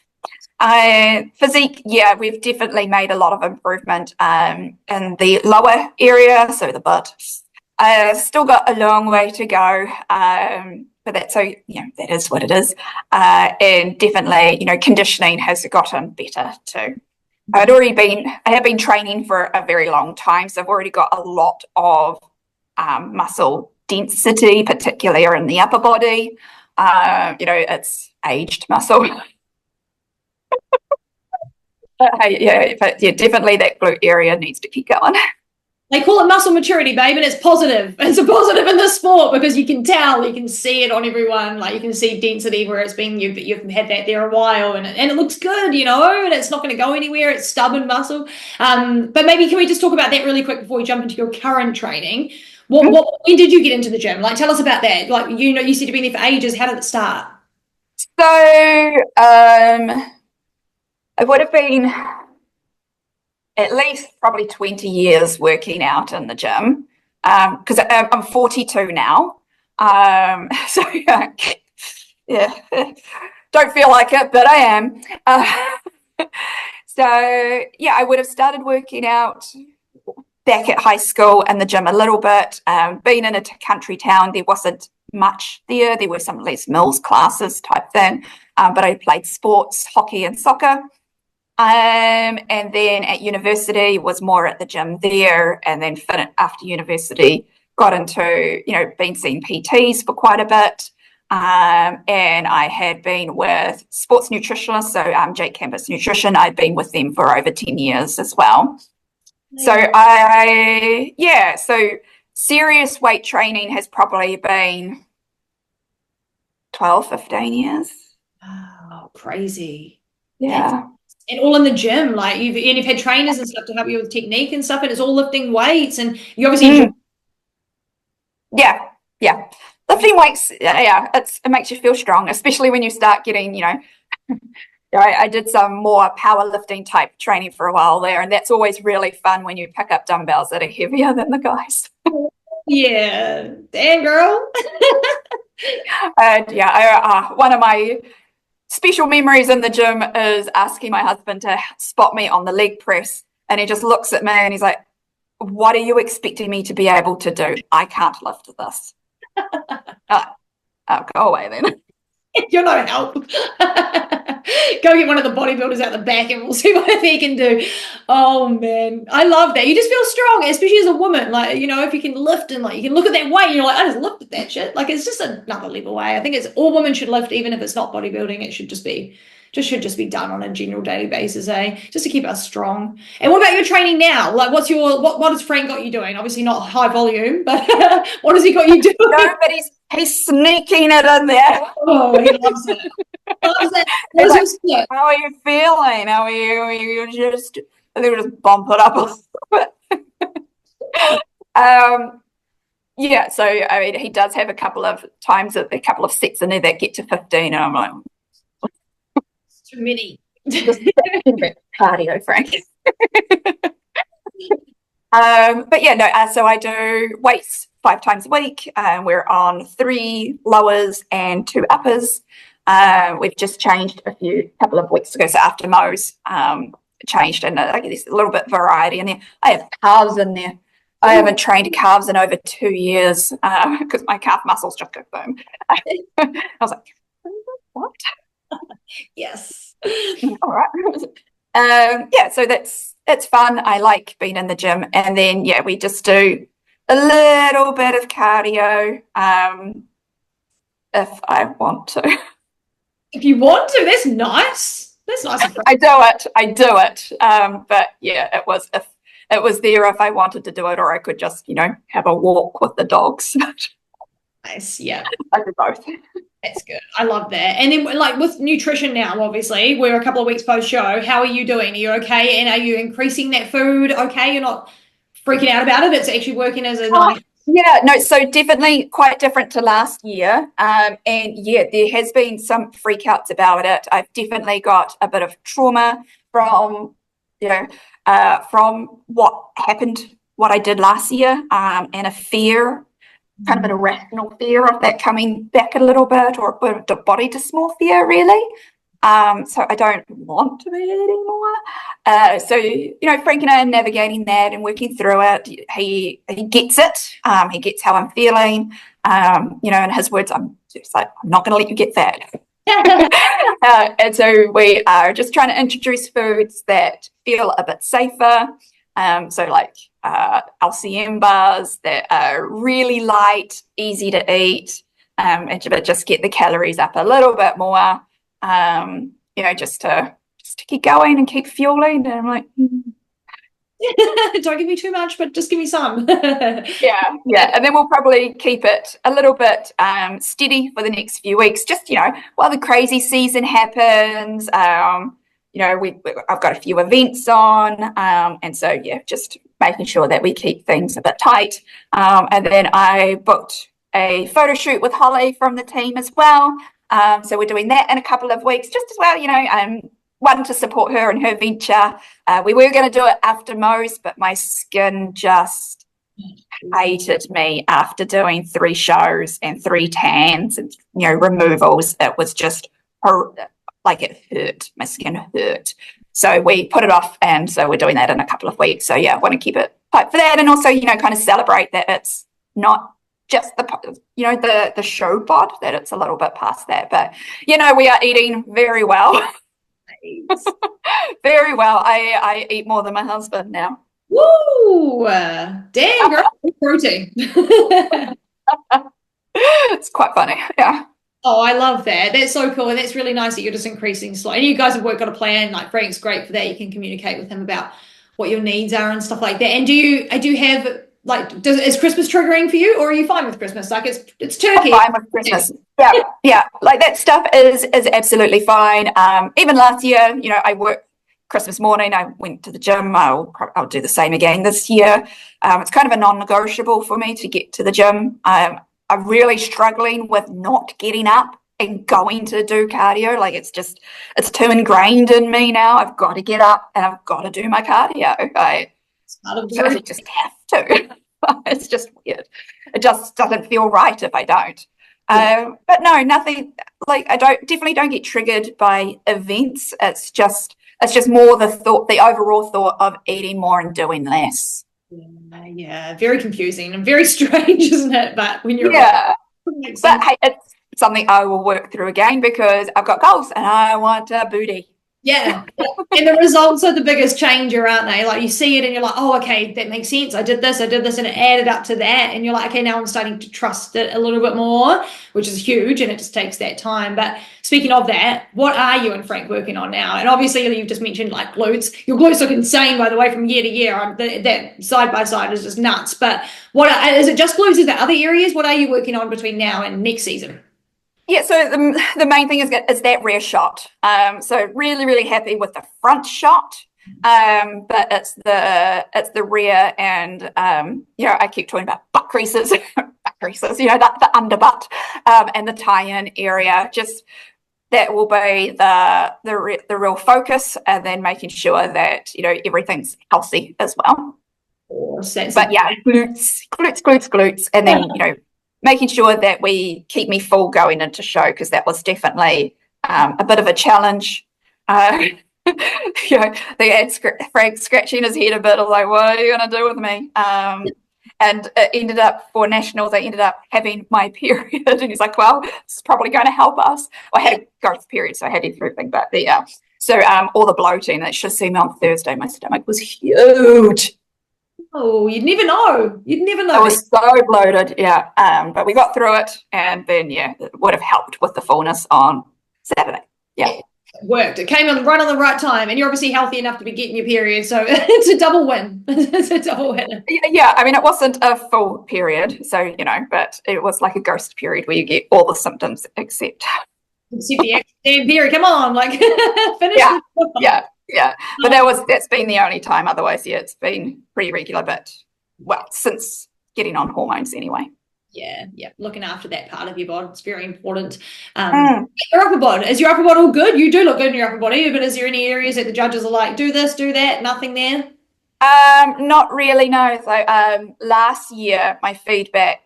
Physique, yeah, we've definitely made a lot of improvement in the lower area, so the butt. Still got a long way to go. But that's, so, you know, that is what it is. And definitely, you know, conditioning has gotten better too. I have been training for a very long time, so I've already got a lot of muscle density, particularly in the upper body. You know, it's aged muscle. But yeah, definitely that glute area needs to keep going. They call it muscle maturity, babe, and it's positive. It's a positive in the sport because you can tell, you can see it on everyone. Like, you can see density where it's been, you've had that there a while, and it looks good, you know, and it's not going to go anywhere. It's stubborn muscle. But maybe can we just talk about that really quick before we jump into your current training? When did you get into the gym? Like, tell us about that. Like, you know, you said you've been there for ages. How did it start? So, I would have been at least probably 20 years working out in the gym, because I'm 42 now. So yeah, don't feel like it, but I am. So yeah, I would have started working out back at high school in the gym a little bit. Being in a country town, there wasn't much there. There were some Les Mills classes type thing, but I played sports, hockey and soccer. And then at university was more at the gym there, and then after university got into, been seeing PTs for quite a bit. And I had been with sports nutritionists, so Jake Campus Nutrition. I'd been with them for over 10 years as well. So so serious weight training has probably been 12, 15 years. Oh, crazy. Yeah. And all in the gym, like you've had trainers and stuff to help you with technique and stuff, and it's all lifting weights, and you obviously yeah. Lifting weights, it makes you feel strong, especially when you start getting, I did some more powerlifting type training for a while there, and that's always really fun when you pick up dumbbells that are heavier than the guys. Yeah, damn girl. And one of my special memories in the gym is asking my husband to spot me on the leg press, and he just looks at me and he's like, "What are you expecting me to be able to do? I can't lift this." Go away then. You're no help. Go get one of the bodybuilders out the back and we'll see what they can do. Oh man, I love that. You just feel strong, especially as a woman. Like, if you can lift and you can look at that weight and you're like, I just lifted that shit. Like, it's just another level way. I think it's all women should lift, even if it's not bodybuilding. It should just be done on a general daily basis, just to keep us strong. And what about your training now? Like, what has Frank got you doing? Obviously not high volume, but what has he got you doing? No, but he's sneaking it in there. Oh, he loves it. How are you feeling? How are you? I think we'll just bump it up a little bit. So I mean, he does have a couple of sets in there that get to 15, and I'm like, too many. Cardio, Frank. So I do weights 5 times a week. We're on 3 lowers and 2 uppers. We've just changed a couple of weeks ago. So after Mo's changed, and I get this a little bit of variety in there. I have calves in there. I haven't trained calves in over 2 years because my calf muscles just go boom. I was like, what? Yes. All right. So it's fun. I like being in the gym, and then we just do a little bit of cardio if I want to. If you want to, that's nice. That's nice. I do it. But it was there if I wanted to do it, or I could just have a walk with the dogs. Nice. Yeah, I do both. That's good. I love that. And then with nutrition now, obviously we're a couple of weeks post show. How are you doing? Are you okay? And are you increasing that food? Okay, you're not freaking out about it. It's actually working as a nice. So definitely quite different to last year. And there has been some freakouts about it. I've definitely got a bit of trauma from what happened, what I did last year, and a fear, kind of an irrational fear of that coming back a little bit, or a bit of body dysmorphia, really. So I don't want to be it anymore. So Frank and I are navigating that and working through it. He gets it. He gets how I'm feeling. In his words, I'm just like, I'm not going to let you get that. And so we are just trying to introduce foods that feel a bit safer. LCM bars that are really light, easy to eat, and just get the calories up a little bit more. Just to keep going and keep fueling. And I'm like, don't give me too much, but just give me some. Yeah. And then we'll probably keep it a little bit steady for the next few weeks, just while the crazy season happens. I've got a few events on, and so just making sure that we keep things a bit tight. And then I booked a photo shoot with Holly from the team as well. So we're doing that in a couple of weeks, just as well, one to support her in her venture. We were going to do it after Mo's, but my skin just hated me after doing 3 shows and 3 tans and removals. It was just it hurt. My skin hurt. So we put it off, and so we're doing that in a couple of weeks. So yeah, I want to keep it tight for that, and also, kind of celebrate that it's not just the show bod, that it's a little bit past that. But we are eating very well. Very well. I eat more than my husband now. Woo! Dang, girl, protein. It's quite funny. Yeah. Oh, I love that. That's so cool. And that's really nice that you're just increasing slow. And you guys have got a plan. Like Frank's great for that. You can communicate with him about what your needs are and stuff like that. And do you have is Christmas triggering for you, or are you fine with Christmas? Like it's turkey. I'm fine with Christmas. Yeah. Like that stuff is absolutely fine. Even last year, I worked Christmas morning. I went to the gym. I'll do the same again this year. It's kind of a non-negotiable for me to get to the gym. I'm really struggling with not getting up and going to do cardio. Like it's too ingrained in me now. I've got to get up and I've got to do my cardio. I just have to. It's just weird. It just doesn't feel right if I don't. But no, nothing. Like I definitely don't get triggered by events. It's just more the overall thought of eating more and doing less. Yeah, very confusing and very strange, isn't it? But when you're but hey, it's something I will work through again because I've got goals and I want a booty. Yeah. And the results are the biggest changer, aren't they? Like you see it and you're like, oh, okay, that makes sense. I did this, and it added up to that. And you're like, okay, now I'm starting to trust it a little bit more, which is huge, and it just takes that time. But speaking of that, what are you and Frank working on now? And obviously you've just mentioned like glutes. Your glutes look insane, by the way, from year to year. That side by side is just nuts. But is it just glutes? Is there other areas? What are you working on between now and next season? Yeah, so the main thing is that rear shot. So really, really happy with the front shot, but it's the rear, and I keep talking about butt creases, the underbutt, and the tie-in area. Just that will be the real focus, and then making sure that everything's healthy as well. But yeah, glutes, and then making sure that we keep me full going into show, because that was definitely a bit of a challenge. They had Frank scratching his head a bit. I was like, what are you going to do with me? And it ended up, for nationals, I ended up having my period. And he's like, well, this is probably going to help us. I had a growth period, so I had everything. But so all the bloating, that should see me on Thursday. My stomach was huge. Oh, you'd never know. I was so bloated, yeah. But we got through it, and then it would have helped with the fullness on Saturday. Yeah. It worked. It came right on the right time, and you're obviously healthy enough to be getting your period, so it's a double win. It's a double win. Yeah, I mean, it wasn't a full period, so but it was like a ghost period where you get all the symptoms except the damn period. Come on, like finish. Yeah, but that's been the only time. Otherwise, it's been pretty regular. But since getting on hormones anyway. Yeah, looking after that part of your body, it's very important. Your upper body, is your upper body all good? You do look good in your upper body, but is there any areas that the judges are like, do this, do that? Nothing there. Not really. No. So last year my feedback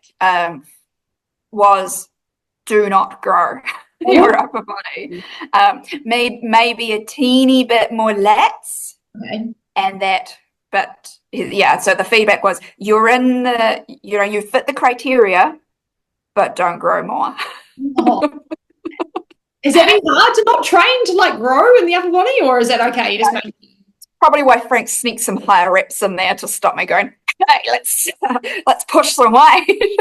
was, do not grow your upper body. Maybe a teeny bit more lats, and that. But so the feedback was, you're in the, you fit the criteria, but don't grow more. Is that hard to not train to like grow in the upper body, or is that okay? You just make probably why Frank sneaks some higher reps in there to stop me going, hey, let's push some weight.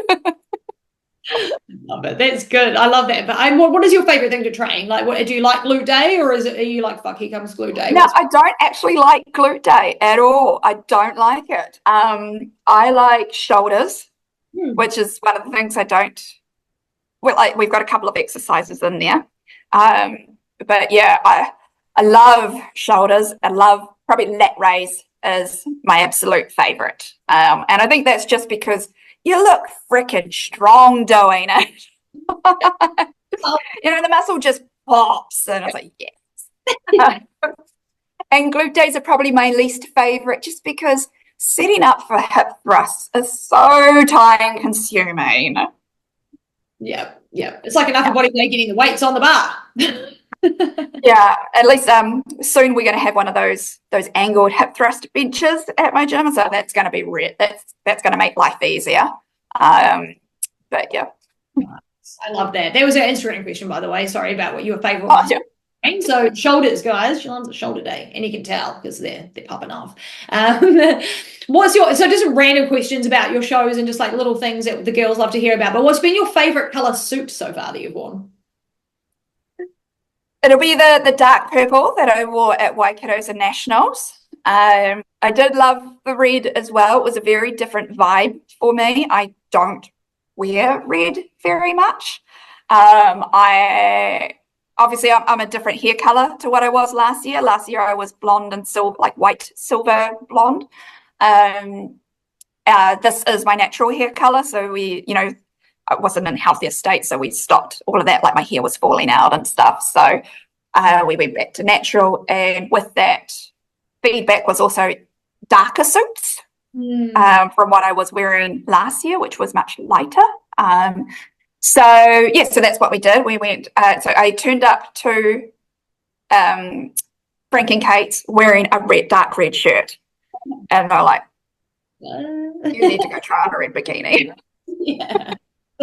Love it. That's good. I love that. But what is your favorite thing to train? Like, what do you like glute day, or are you like, fuck, here comes glute day? No, I don't actually like glute day at all. I don't like it. I like shoulders, which is one of the things I don't. Well, we've got a couple of exercises in there, but yeah, I love shoulders. I love probably lat raise is my absolute favorite, and I think that's just because you look freaking strong doing it. The muscle just pops, and I was like, yes. And glute days are probably my least favorite, just because setting up for hip thrusts is so time consuming. Yeah. It's like an upper body day getting the weights on the bar. Yeah, at least soon we're going to have one of those angled hip thrust benches at my gym, so that's going to be that's going to make life easier. But yeah. I love that. There was an Instagram question, by the way. Sorry about what your favorite Oh, muscle. yeah. So shoulders, guys. She loves a shoulder day, and you can tell because they're popping off. So just some random questions about your shows and just like little things that the girls love to hear about. But what's been your favorite color suit so far that you've worn? It'll be the dark purple that I wore at Waikato's and Nationals. I did love the red as well. It was a very different vibe for me. I don't wear red very much. I'm a different hair color to what I was last year. Last year I was blonde and silver, like white silver blonde. This is my natural hair color, so I wasn't in healthier state, so we stopped all of that. Like my hair was falling out and stuff. So we went back to natural, and with that, feedback was also darker suits from what I was wearing last year, which was much lighter. So that's what we did. We went. So I turned up to Frank and Kate's wearing a dark red shirt, and they're like, "You need to go try on a red bikini." Yeah.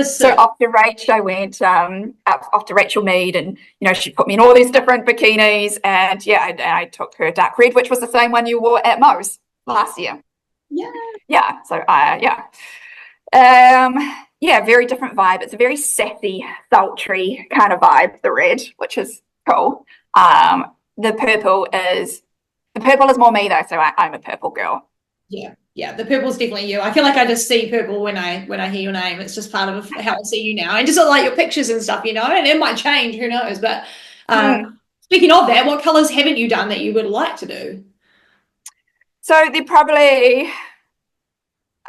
So off to Rach, I went off to Rachel Mead, and she put me in all these different bikinis, and I took her dark red, which was the same one you wore at Mo's last year. Yeah. So very different vibe. It's a very sassy, sultry kind of vibe, the red, which is cool. The purple is more me though, so I'm a purple girl. Yeah, the purple's definitely you. I feel like I just see purple when I hear your name. It's just part of how I see you now, and just like your pictures and stuff, and it might change. Who knows? But speaking of that, what colors haven't you done that you would like to do? So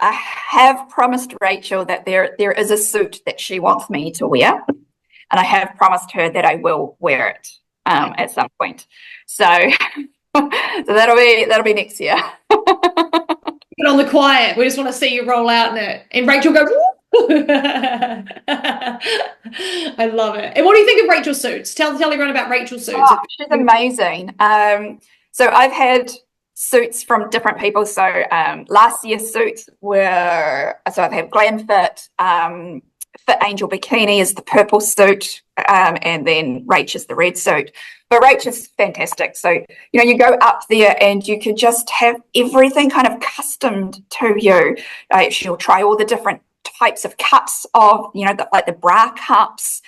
I have promised Rachel that there is a suit that she wants me to wear, and I have promised her that I will wear it at some point. So that'll be next year. Put on the quiet. We just want to see you roll out in it, and Rachel go. I love it. And what do you think of Rachel's suits? Tell everyone about Rachel's suits. Oh, she's amazing. So I've had suits from different people. So last year's suits I've had Glam Fit, Fit Angel Bikini is the purple suit, and then Rach is the red suit. But Rach is fantastic. So, you go up there and you could just have everything kind of customed to you. She'll try all the different types of cuts of, like the bra cups,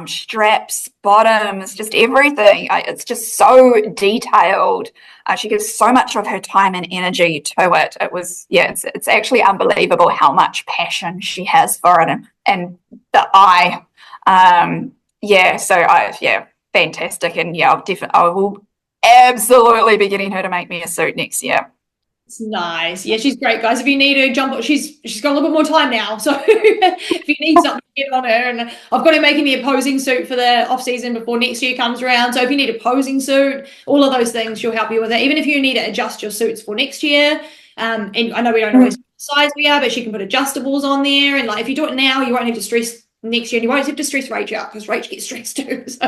straps, bottoms, just everything. It's just so detailed. She gives so much of her time and energy to it. It's actually unbelievable how much passion she has for it and the eye. Fantastic. And I will absolutely be getting her to make me a suit next year. It's nice. Yeah, she's great, guys. If you need her, jump on. She's got a little bit more time now. So if you need something, get on her. And I've got her making me a posing suit for the off season before next year comes around. So if you need a posing suit, all of those things, she'll help you with it. Even if you need to adjust your suits for next year. And I know we don't always size we are, but she can put adjustables on there. And like if you do it now, you won't have to stress next year, and you won't have to stress Rach out because Rach gets stressed too. So,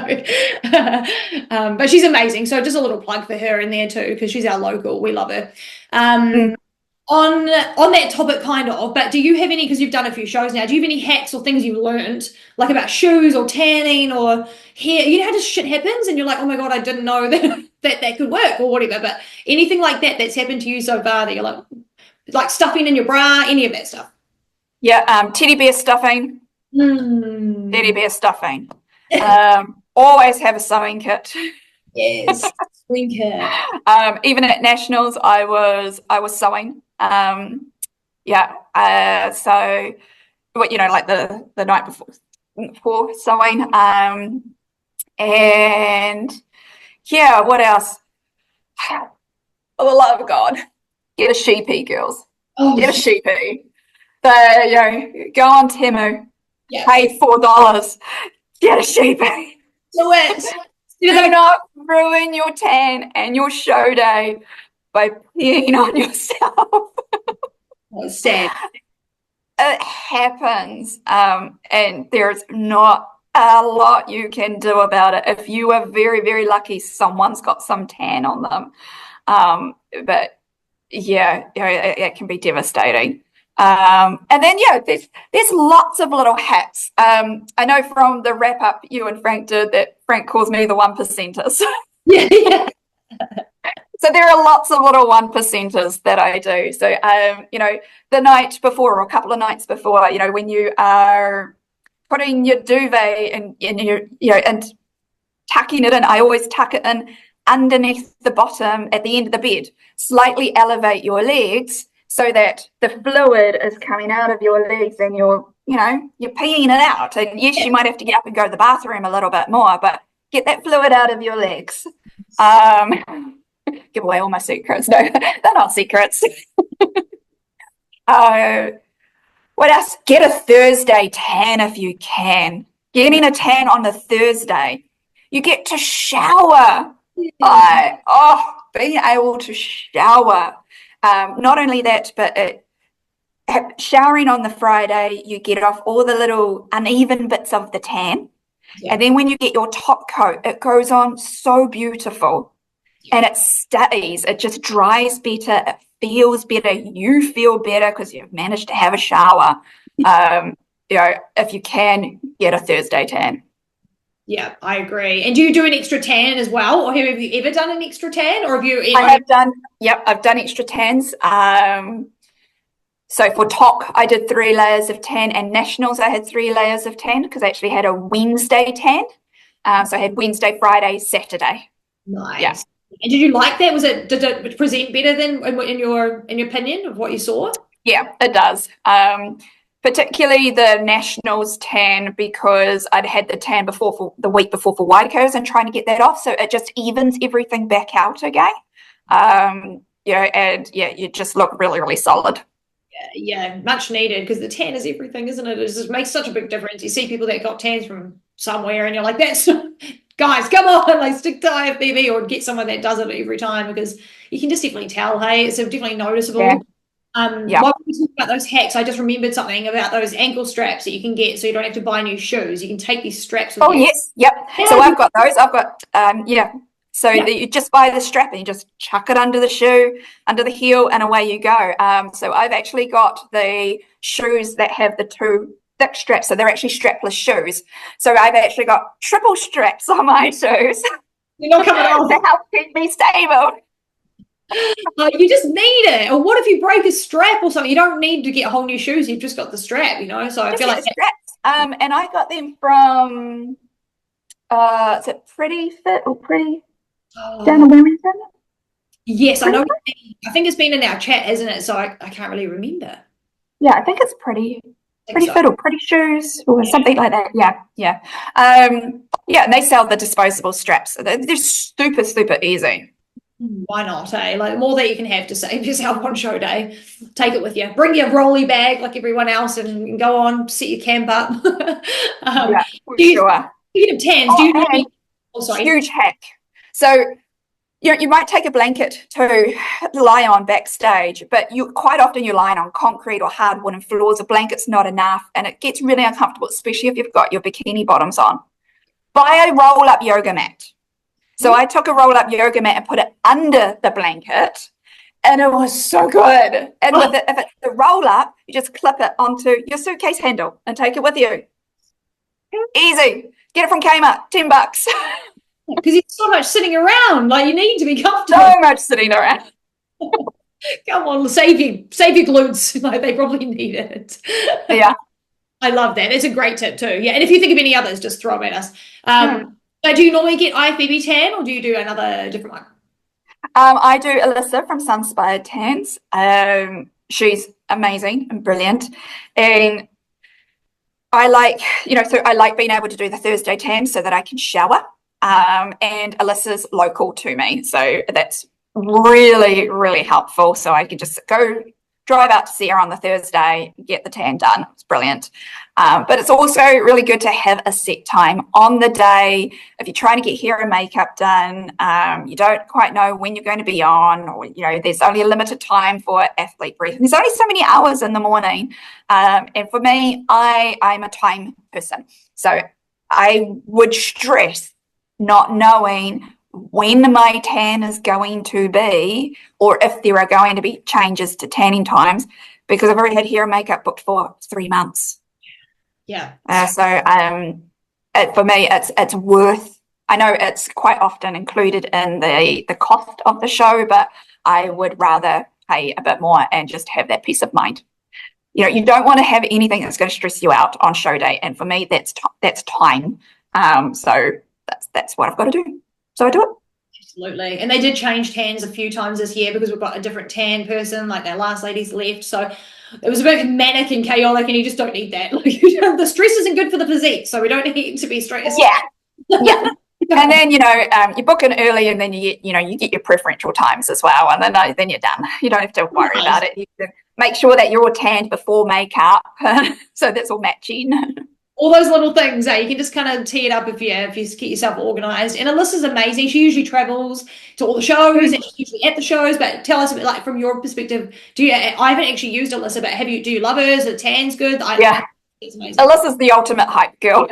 but she's amazing. So just a little plug for her in there too, because she's our local. We love her. On that topic, kind of. But do you have any? Because you've done a few shows now. Do you have any hacks or things you've learned, like about shoes or tanning or hair? You know how just shit happens, and you're like, oh my god, I didn't know that could work or whatever. But anything like that's happened to you so far that you're like stuffing in your bra, any of that stuff? Yeah, teddy bear stuffing. Teddy bear stuffing. Always have a sewing kit. Yes, sewing kit. Even at Nationals, I was sewing. So like the night before sewing. And yeah, what else? For the love of God, get a sheepy, girls. Get a sheepy. Go on Temu. Yeah. Pay $4. Get a sheepy. Do it. Do not ruin your tan and your show day by peeing on yourself. It's sad. It happens. And there's not a lot you can do about it. If you are very, very lucky, someone's got some tan on them. But yeah, it can be devastating. And then there's lots of little hacks. I know from the wrap up you and Frank did that Frank calls me the 1%ers. Yeah. So there are lots of little 1%ers that I do. So the night before or a couple of nights before, when you are putting your duvet in your and tucking it in, I always tuck it in underneath the bottom at the end of the bed. Slightly elevate your legs so that the fluid is coming out of your legs and you're peeing it out. And yes, you might have to get up and go to the bathroom a little bit more, but get that fluid out of your legs. Give away all my secrets. No, they're not secrets. What else? Get a Thursday tan if you can. Getting a tan on a Thursday. You get to shower. Being able to shower. Not only that, but showering on the Friday, you get off all the little uneven bits of the tan. Yeah. And then when you get your top coat, it goes on so beautiful. And it stays. It just dries better. It feels better. You feel better because you've managed to have a shower. If you can, get a Thursday tan. Yeah, I agree. And do you do an extra tan as well? Or have you ever done an extra tan? Or have you? I've done extra tans. So for TOC, I did 3 layers of tan, and Nationals, I had 3 layers of tan because I actually had a Wednesday tan. So I had Wednesday, Friday, Saturday. Nice. Yeah. And did you like that? Did it present better than in your opinion of what you saw? Yeah, it does. Particularly the Nationals tan, because I'd had the tan for the week before for Waikatos and trying to get that off. So it just evens everything back out again. You just look really, really solid. Yeah, much needed, because the tan is everything, isn't it? It just makes such a big difference. You see people that got tans from somewhere and you're like, that's guys, come on, like stick to IFBB or get someone that does it every time, because you can just definitely tell, hey, it's definitely noticeable. Yeah. While we talk about those hacks, I just remembered something about those ankle straps that you can get, so you don't have to buy new shoes. You can take these straps with you. Yes, yep. Yeah. So I've got those. I've got So you just buy the strap and you just chuck it under the shoe, under the heel, and away you go. So I've actually got the shoes that have the 2 thick straps, so they're actually strapless shoes. So I've actually got triple straps on my shoes. You're not coming off. To help keep me stable. You just need it. Or what if you break a strap or something? You don't need to get whole new shoes. You've just got the strap, So I feel like straps. And I got them from is it Pretty Fit or Pretty down in Wellington? Yes, I know. I think it's been in our chat, isn't it? So I can't really remember. Yeah, I think it's Pretty Fit or Pretty Shoes or something like that. Yeah. And they sell the disposable straps. They're super, super easy. Why not, eh? Like, the more that you can have to save yourself on show day, take it with you. Bring your rolly bag like everyone else and go on, set your camp up. Sure. Speaking of tans, huge hack. So, you might take a blanket to lie on backstage, but quite often you're lying on concrete or hard wooden floors. A blanket's not enough, and it gets really uncomfortable, especially if you've got your bikini bottoms on. Buy a roll-up yoga mat. So I took a roll-up yoga mat and put it under the blanket, and it was so good. And if it's the roll-up, you just clip it onto your suitcase handle and take it with you. Easy. Get it from Kmart, $10. Because it's so much sitting around. Like, you need to be comfortable. So much sitting around. Come on, save your glutes. Like, they probably need it. Yeah. I love that. It's a great tip too. Yeah. And if you think of any others, just throw them at us. So do you normally get IFBB Tan, or do you do another different one? I do Alyssa from Sunspired Tans. She's amazing and brilliant. And I like, I like being able to do the Thursday tan so that I can shower. And Alyssa's local to me. So that's really, really helpful. So I can just drive out to see her on the Thursday, get the tan done. It's brilliant. But it's also really good to have a set time on the day. If you're trying to get hair and makeup done, you don't quite know when you're going to be on, or, there's only a limited time for athlete briefing. There's only so many hours in the morning. And for me, I'm a time person. So I would stress not knowing when my tan is going to be, or if there are going to be changes to tanning times, because I've already had hair and makeup booked for 3 months. Yeah. For me, it's worth. I know it's quite often included in the cost of the show, but I would rather pay a bit more and just have that peace of mind. You don't want to have anything that's going to stress you out on show day, and for me, that's time. So that's what I've got to do. So I do it. Absolutely. And they did change tans a few times this year because we've got a different tan person, like their last lady's left. So it was a bit manic and chaotic, and you just don't need that. Like, the stress isn't good for the physique, so we don't need to be stressed. Yeah. And then, you book in early, and then you get your preferential times as well. And then you're done. You don't have to worry about it. You can make sure that you're all tanned before makeup. So that's all matching. All those little things, you can just kind of tee it up if you get yourself organized. And Alyssa's amazing. She usually travels to all the shows, and she's usually at the shows. But tell us a bit, like, from your perspective, I haven't actually used Alyssa, but do you love her? Is the tan's good? It's amazing. Alyssa's the ultimate hype girl.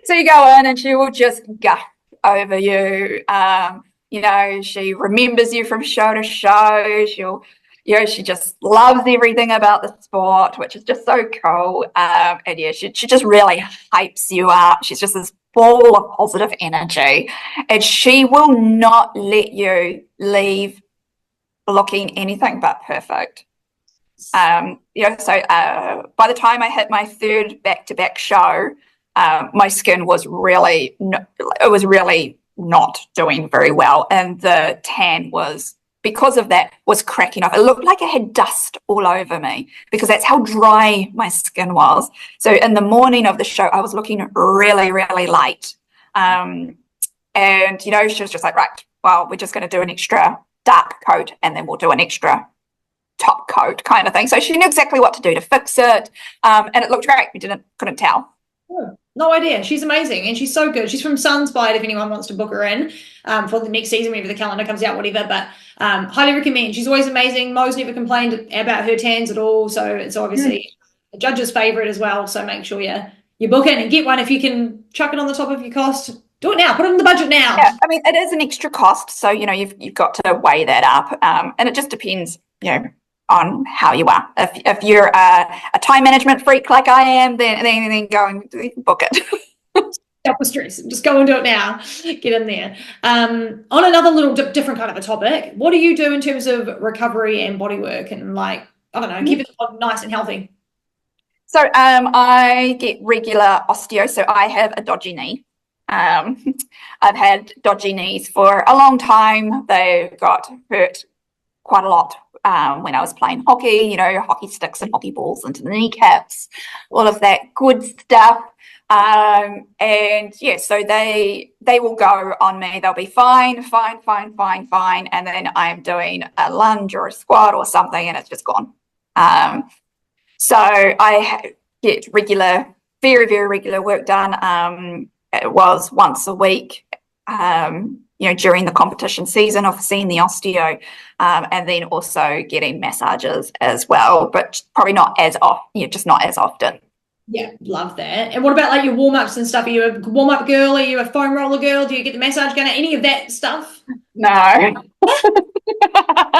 So you go in and she will just gush over you. She remembers you from show to show. She just loves everything about the sport, which is just so cool. And she just really hypes you up. She's just this ball of positive energy, and she will not let you leave looking anything but perfect. So by the time I hit my third back-to-back show, my skin was really not doing very well, and the tan was, because of that, was cracking off. It looked like it had dust all over me because that's how dry my skin was. So in the morning of the show, I was looking really, really light. And she was just like, right, well, we're just going to do an extra dark coat, and then we'll do an extra top coat kind of thing. So she knew exactly what to do to fix it. And it looked great. We couldn't tell. No idea. She's amazing, and she's so good. She's from Sunspide, if anyone wants to book her in for the next season, whenever the calendar comes out, whatever. But highly recommend. She's always amazing. Mo's never complained about her tans at all, so it's obviously a judge's favourite as well. So make sure you book in and get one. If you can chuck it on the top of your cost, do it now. Put it in the budget now. Yeah, I mean, it is an extra cost, so you've got to weigh that up, and it just depends, on how you are. If you're a time management freak like I am, then go and book it. Stop with stress. Just go and do it now. Get in there. On another little different kind of a topic, what do you do in terms of recovery and body work and, like, I don't know, keep it nice and healthy? So I get regular osteo. So I have a dodgy knee. I've had dodgy knees for a long time. They got hurt quite a lot when I was playing hockey, hockey sticks and hockey balls into the kneecaps, all of that good stuff. So they will go on me. They'll be fine. And then I'm doing a lunge or a squat or something, and it's just gone. So I get regular, very, very regular work done. It was once a week. During the competition season, I've seen the osteo, and then also getting massages as well, but probably not as often, just not as often. Yeah, love that. And what about, like, your warm-ups and stuff? Are you a warm-up girl? Are you a foam roller girl? Do you get the massage gun? Any of that stuff? No.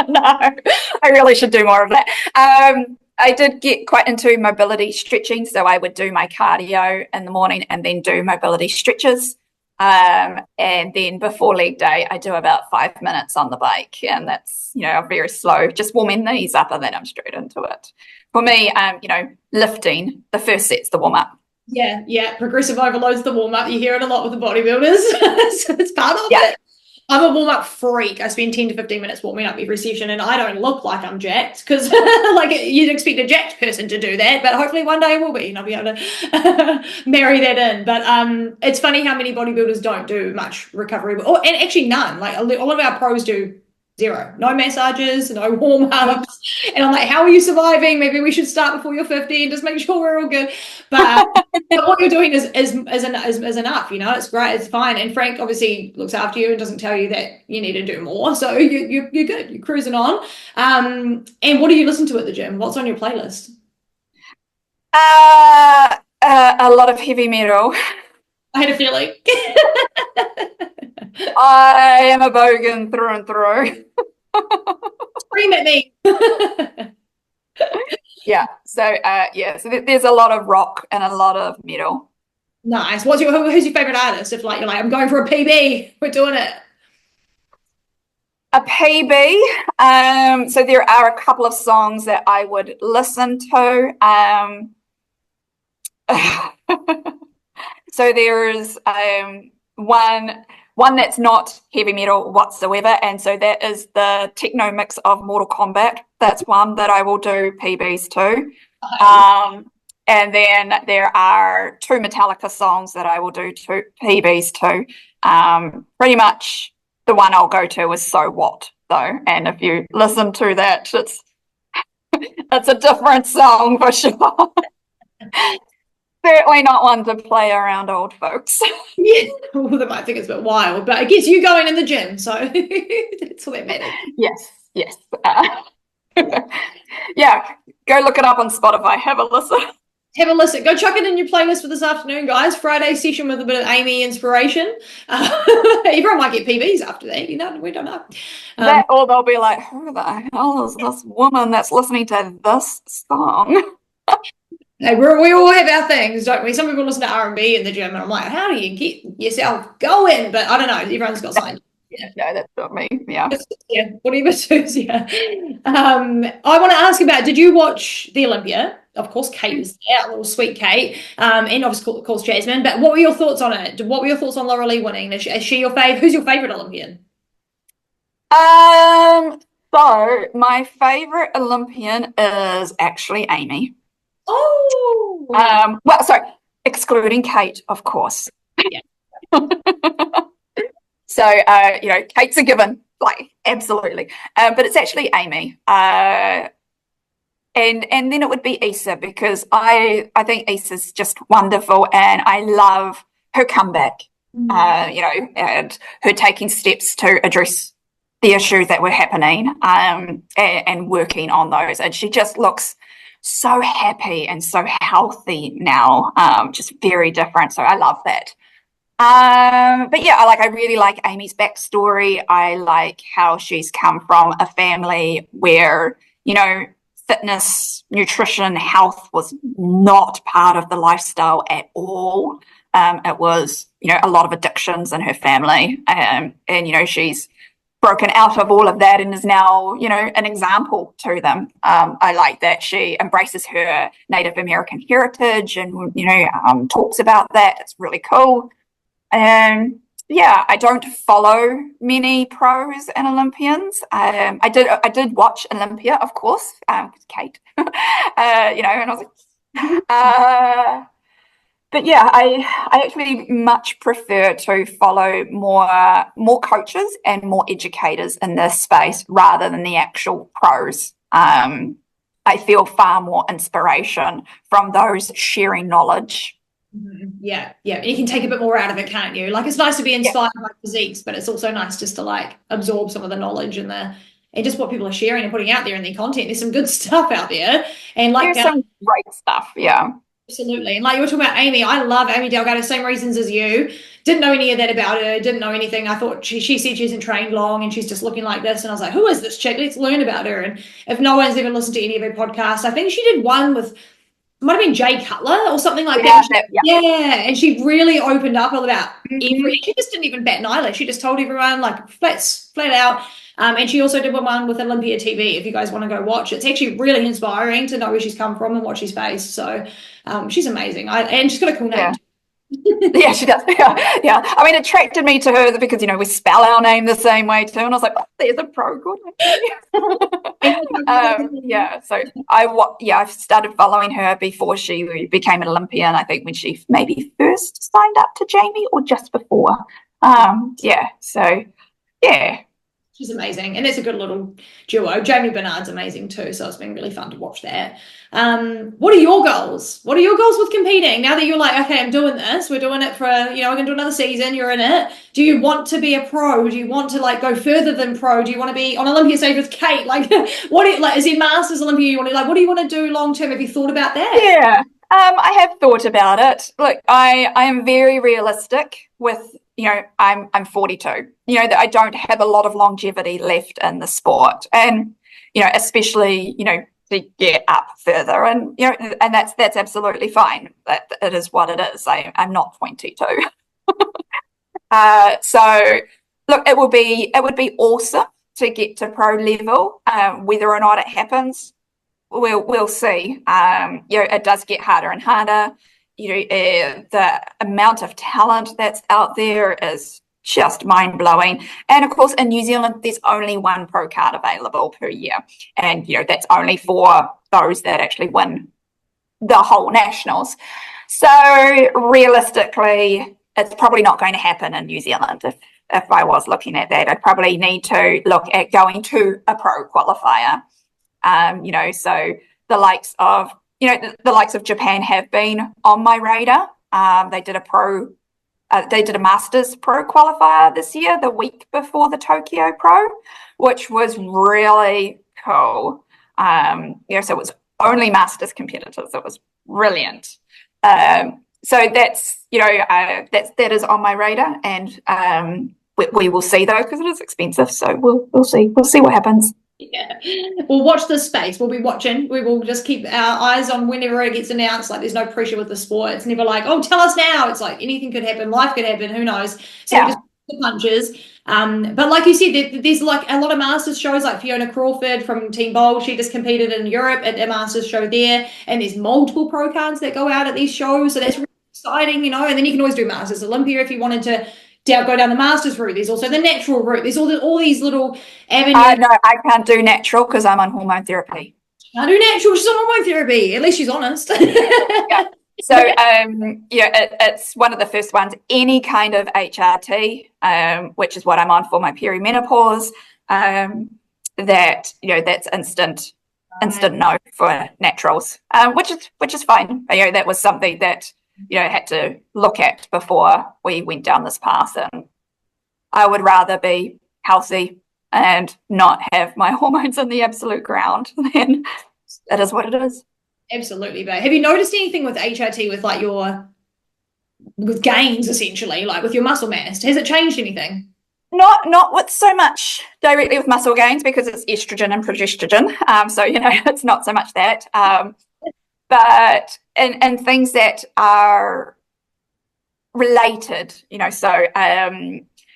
No, I really should do more of that. I did get quite into mobility stretching, so I would do my cardio in the morning and then do mobility stretches. And then before leg day, I do about 5 minutes on the bike, and that's, very slow, just warming knees up, and then I'm straight into it. For me, lifting, the first set's the warm up. Yeah. Progressive overload's the warm up. You hear it a lot with the bodybuilders. So it's part of it. I'm a warm-up freak. I spend 10 to 15 minutes warming up every session, and I don't look like I'm jacked because like you'd expect a jacked person to do that, but hopefully one day I will be and I'll be able to marry that in. But it's funny how many bodybuilders don't do much recovery, and actually none. Like all of our pros do zero. No massages, no warm-ups. And I'm like, how are you surviving? Maybe we should start before you're 50 and just make sure we're all good. But what you're doing is enough, it's great, it's fine. And Frank obviously looks after you and doesn't tell you that you need to do more. So you're good, you're cruising on. And what do you listen to at the gym? What's on your playlist? A lot of heavy metal. I had a feeling. I am a bogan through and through. Scream at me. Yeah. So so there's a lot of rock and a lot of metal. Nice. Who's your favorite artist? If like you're like, I'm going for a PB, we're doing it. A PB. So there are a couple of songs that I would listen to. So there's one that's not heavy metal whatsoever, and so that is the techno mix of Mortal Kombat. That's one that I will do PBs to. And then there are 2 Metallica songs that I will do 2 PBs to. Pretty much the one I'll go to is So What, though, and if you listen to that, it's a different song for sure. Certainly not one to play around old folks. Yeah, well, they might think it's a bit wild, but it gets you going in the gym, so that's all that matters. Yes. Yeah, go look it up on Spotify. Have a listen. Have a listen. Go chuck it in your playlist for this afternoon, guys. Friday session with a bit of Aimee inspiration. Everyone might get PBs after that. You know, we don't know. That, or they'll be like, who the hell is this woman that's listening to this song? Hey, we all have our things, don't we? Some people listen to R&B in the gym, and I'm like, how do you get yourself going? But I don't know. Everyone's got something. Yeah, no, that's not me. Yeah. Yeah, whatever suits you. I want to ask about, did you watch the Olympia? Of course, Kate was there, little sweet Kate, and obviously, of course, Jasmine. But what were your thoughts on it? What were your thoughts on Laura Lee winning? Is she your fave? Who's your favorite Olympian? So my favorite Olympian is actually Aimee. Oh. Well, sorry, excluding Kate, of course. Yeah. So, Kate's a given, like, absolutely. But it's actually Aimee. And then it would be Issa, because I think Issa's just wonderful, and I love her comeback, and her taking steps to address the issues that were happening, and working on those. And she just looks so happy and so healthy now, just very different. So I love that. But yeah, I really like Aimee's backstory. I like how she's come from a family where, fitness, nutrition, health was not part of the lifestyle at all. It was, a lot of addictions in her family. And she's broken out of all of that and is now, an example to them. I like that she embraces her Native American heritage and, talks about that. It's really cool. I don't follow many pros and Olympians. I did watch Olympia, of course, Kate, and I was like, but yeah, I actually much prefer to follow more coaches and more educators in this space rather than the actual pros. I feel far more inspiration from those sharing knowledge. Yeah. And you can take a bit more out of it, can't you? Like, it's nice to be inspired by physiques, but it's also nice just to absorb some of the knowledge and just what people are sharing and putting out there in their content. There's some good stuff out there, and there's some great stuff. Yeah. Absolutely. And like you were talking about Aimee, I love Aimee Delgado, same reasons as you. Didn't know any of that about her, didn't know anything. I thought she said she hasn't trained long and she's just looking like this. And I was like, who is this chick? Let's learn about her. And if no one's ever listened to any of her podcasts, I think she did one with, might have been Jay Cutler or something like that. Yeah. And she really opened up all about she just didn't even bat an eyelash. She just told everyone flat out. And she also did one with Olympia TV. If you guys want to go watch, it's actually really inspiring to know where she's come from and what she's faced. So she's amazing. And she's got a cool name. Yeah, she does. Yeah. I mean, it attracted me to her because, we spell our name the same way too. And I was like, there's a pro good. So I've started following her before she became an Olympian. I think when she maybe first signed up to Jamie or just before. She's amazing. And it's a good little duo. Jamie Bernard's amazing too. So it's been really fun to watch that. What are your goals? What are your goals with competing? Now that you're like, okay, I'm doing this. We're doing it for, we're going to do another season. You're in it. Do you want to be a pro? Do you want to go further than pro? Do you want to be on Olympia stage with Kate? Is it Masters Olympia? What do you want to do long term? Have you thought about that? Yeah. I have thought about it. Look, I am very realistic with, I'm 42, that I don't have a lot of longevity left in the sport. And, especially, to get up further. And, and that's absolutely fine. It is what it is. I'm not 22. So look, it would be awesome to get to pro level. Whether or not it happens, we'll see. It does get harder and harder. The amount of talent that's out there is just mind-blowing. And of course, in New Zealand, there's only one pro card available per year. And, that's only for those that actually win the whole nationals. So realistically, it's probably not going to happen in New Zealand. If I was looking at that, I'd probably need to look at going to a pro qualifier. So the likes of, the likes of Japan have been on my radar. They did a Masters Pro qualifier this year, the week before the Tokyo Pro, which was really cool. So it was only Masters competitors. It was brilliant. So that's, that is on my radar, and we will see though, because it is expensive. So we'll see what happens. Yeah, we'll watch this space. We'll be watching. We will just keep our eyes on whenever it gets announced. Like, there's no pressure with the sport. It's never like, oh, tell us now. It's like anything could happen. Life could happen. Who knows? So we just the punches. But like you said, there's like a lot of Masters shows, like Fiona Crawford from Team Bold. She just competed in Europe at a Masters show there, and there's multiple pro cards that go out at these shows. So that's really exciting, And then you can always do Masters Olympia if you wanted to go down the Masters route. There's also the natural route. There's all these little avenues. No, I can't do natural because I'm on hormone therapy. I do natural. She's on hormone therapy. At least she's honest. Yeah. So, it's one of the first ones. Any kind of HRT, which is what I'm on for my perimenopause. That's instant no for naturals, which is fine. That was something that had to look at before we went down this path, and I would rather be healthy and not have my hormones in the absolute ground. Then it is what it is. Absolutely, but have you noticed anything with HRT with like with gains, essentially, like with your muscle mass? Has it changed anything? Not with so much directly with muscle gains, because it's estrogen and progesterone. So it's not so much that. But and things that are related, so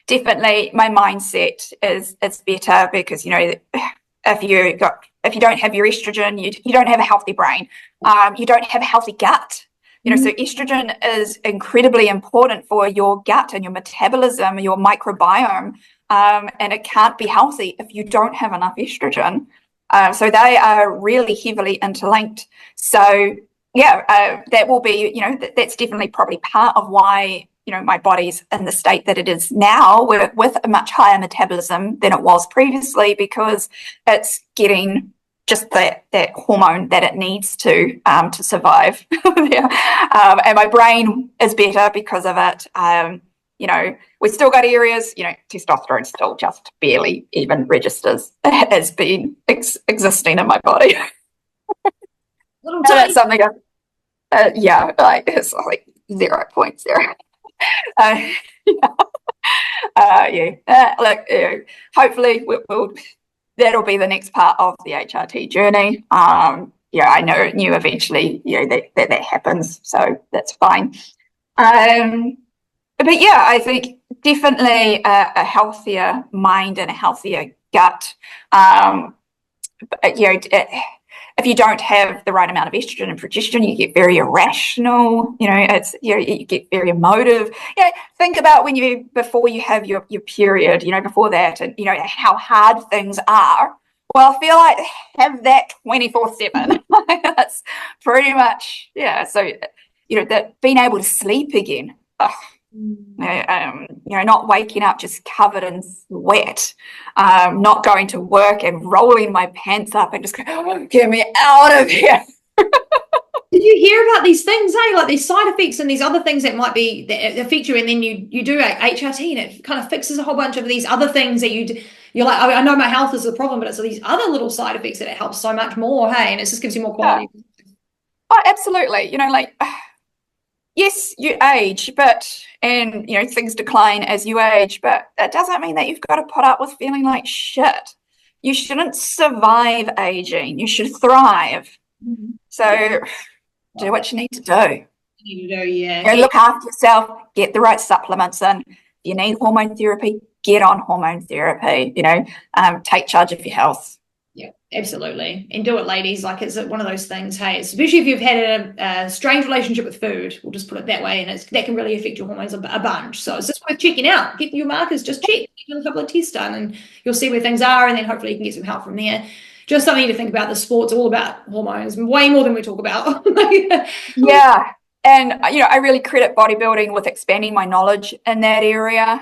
definitely my mindset is better, because if you don't have your estrogen, you don't have a healthy brain, you don't have a healthy gut. So estrogen is incredibly important for your gut and your metabolism, your microbiome, and it can't be healthy if you don't have enough estrogen. So they are really heavily interlinked. So that will be, that's definitely probably part of why, my body's in the state that it is now, with a much higher metabolism than it was previously, because it's getting just that hormone that it needs to survive. And my brain is better because of it. We've still got areas, testosterone still just barely even registers as being existing in my body. That's something it's like 0.0. Hopefully that'll be the next part of the HRT journey. I knew eventually, that happens, so that's fine. But I think definitely a healthier mind and a healthier gut. If you don't have the right amount of estrogen and progesterone, you get very irrational. You get very emotive. Think about before you have your period. Before that, and how hard things are. Well, I feel like have that 24/7. That's pretty much So that being able to sleep again. Not waking up just covered in sweat, not going to work and rolling my pants up and just going, oh, get me out of here. Did you hear about these things, like these side effects and these other things that might be that affect you, and then you do HRT and it kind of fixes a whole bunch of these other things that you're like, I know my health is the problem, but it's these other little side effects that it helps so much more, hey, and it just gives you more quality. Oh, absolutely. You know, like, yes, you age, and you know, things decline as you age, but that doesn't mean that you've got to put up with feeling like shit. You shouldn't survive aging. You should thrive. So do what you need to do. You do, yeah. You know, look after yourself, get the right supplements in. If you need hormone therapy, get on hormone therapy, you know, take charge of your health. Yeah, absolutely. And do it, ladies. Like, it's one of those things, hey, especially if you've had a strange relationship with food, we'll just put it that way, and that can really affect your hormones a bunch. So it's just worth checking out. Get your markers, just check, get a couple of tests done, and you'll see where things are, and then hopefully you can get some help from there. Just something to think about. The sport's all about hormones, way more than we talk about. Yeah. And, you know, I really credit bodybuilding with expanding my knowledge in that area.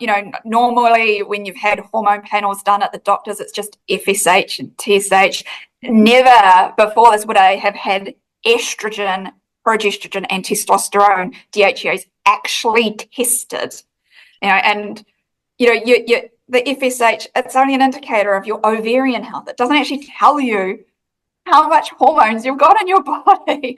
You know, normally when you've had hormone panels done at the doctors, it's just FSH and TSH. Never before this would I have had estrogen, progesterone, and testosterone DHEAs actually tested. You know, and, you know, the FSH, it's only an indicator of your ovarian health. It doesn't actually tell you how much hormones you've got in your body.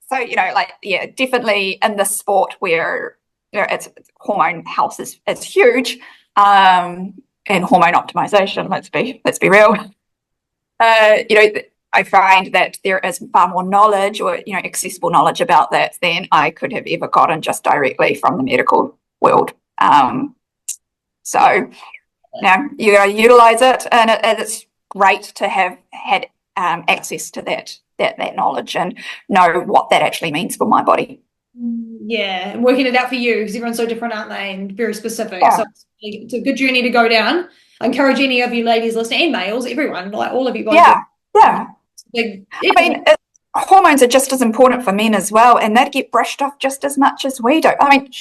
So, you know, like, yeah, definitely in the sport where, you know, it's hormone health is huge, and hormone optimization, let's be real. You know, I find that there is far more knowledge, or, you know, accessible knowledge about that than I could have ever gotten just directly from the medical world. So, yeah, you got to utilize it, and it's great to have had access to that knowledge and know what that actually means for my body. Yeah, and working it out for you, because everyone's so different, aren't they, and very specific. Yeah. So it's a good journey to go down. I encourage any of you ladies listening, and males, everyone, like all of you guys. Yeah. I mean, hormones are just as important for men as well, and they get brushed off just as much as we do. I mean,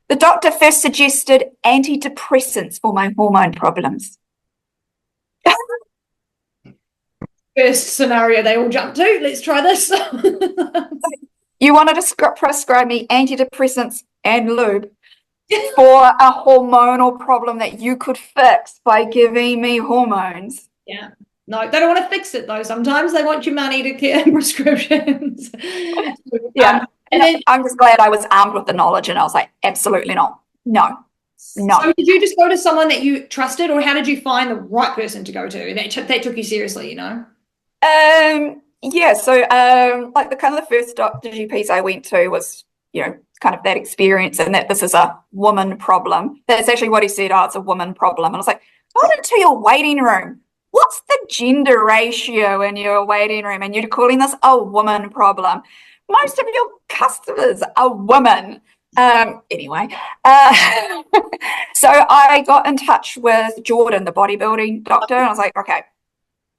the doctor first suggested antidepressants for my hormone problems. First scenario they all jump to, let's try this. You wanted to prescribe me antidepressants and lube for a hormonal problem that you could fix by giving me hormones. Yeah. No, they don't want to fix it though. Sometimes they want your money to get prescriptions. Yeah. And then, I'm just glad I was armed with the knowledge, and I was like, absolutely not. No. So did you just go to someone that you trusted, or how did you find the right person to go to that took you seriously, you know? Yeah, so like the kind of the first doctor GPs I went to was, you know, kind of that experience, and that this is a woman problem. That's actually what he said. Oh, it's a woman problem. And I was like, go into your waiting room. What's the gender ratio in your waiting room? And you're calling this a woman problem. Most of your customers are women. Anyway, so I got in touch with Jordan, the bodybuilding doctor, and I was like, okay.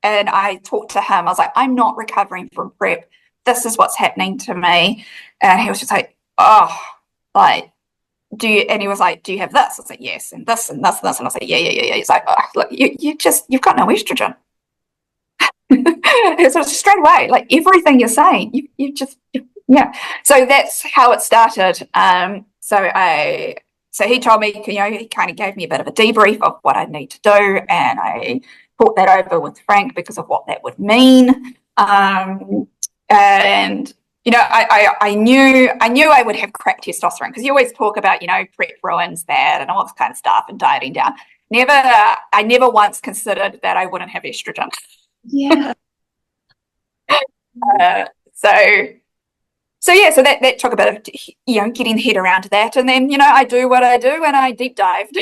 And I talked to him. I was like, I'm not recovering from prep. This is what's happening to me. And he was just like, oh, like, and he was like, do you have this? I was like, yes, and this and this and this. And I was like, yeah. He's like, oh, look, you've got no estrogen. So straight away, like everything you're saying, yeah. So that's how it started. So he told me, you know, he kind of gave me a bit of a debrief of what I need to do, and I talked that over with Frank because of what that would mean. And you know, I knew I would have crap testosterone, because you always talk about, you know, prep ruins that and all this kind of stuff and dieting down. I never once considered that I wouldn't have estrogen. Yeah. So that took a bit of, you know, getting the head around that. And then, you know, I do what I do, and I deep dived.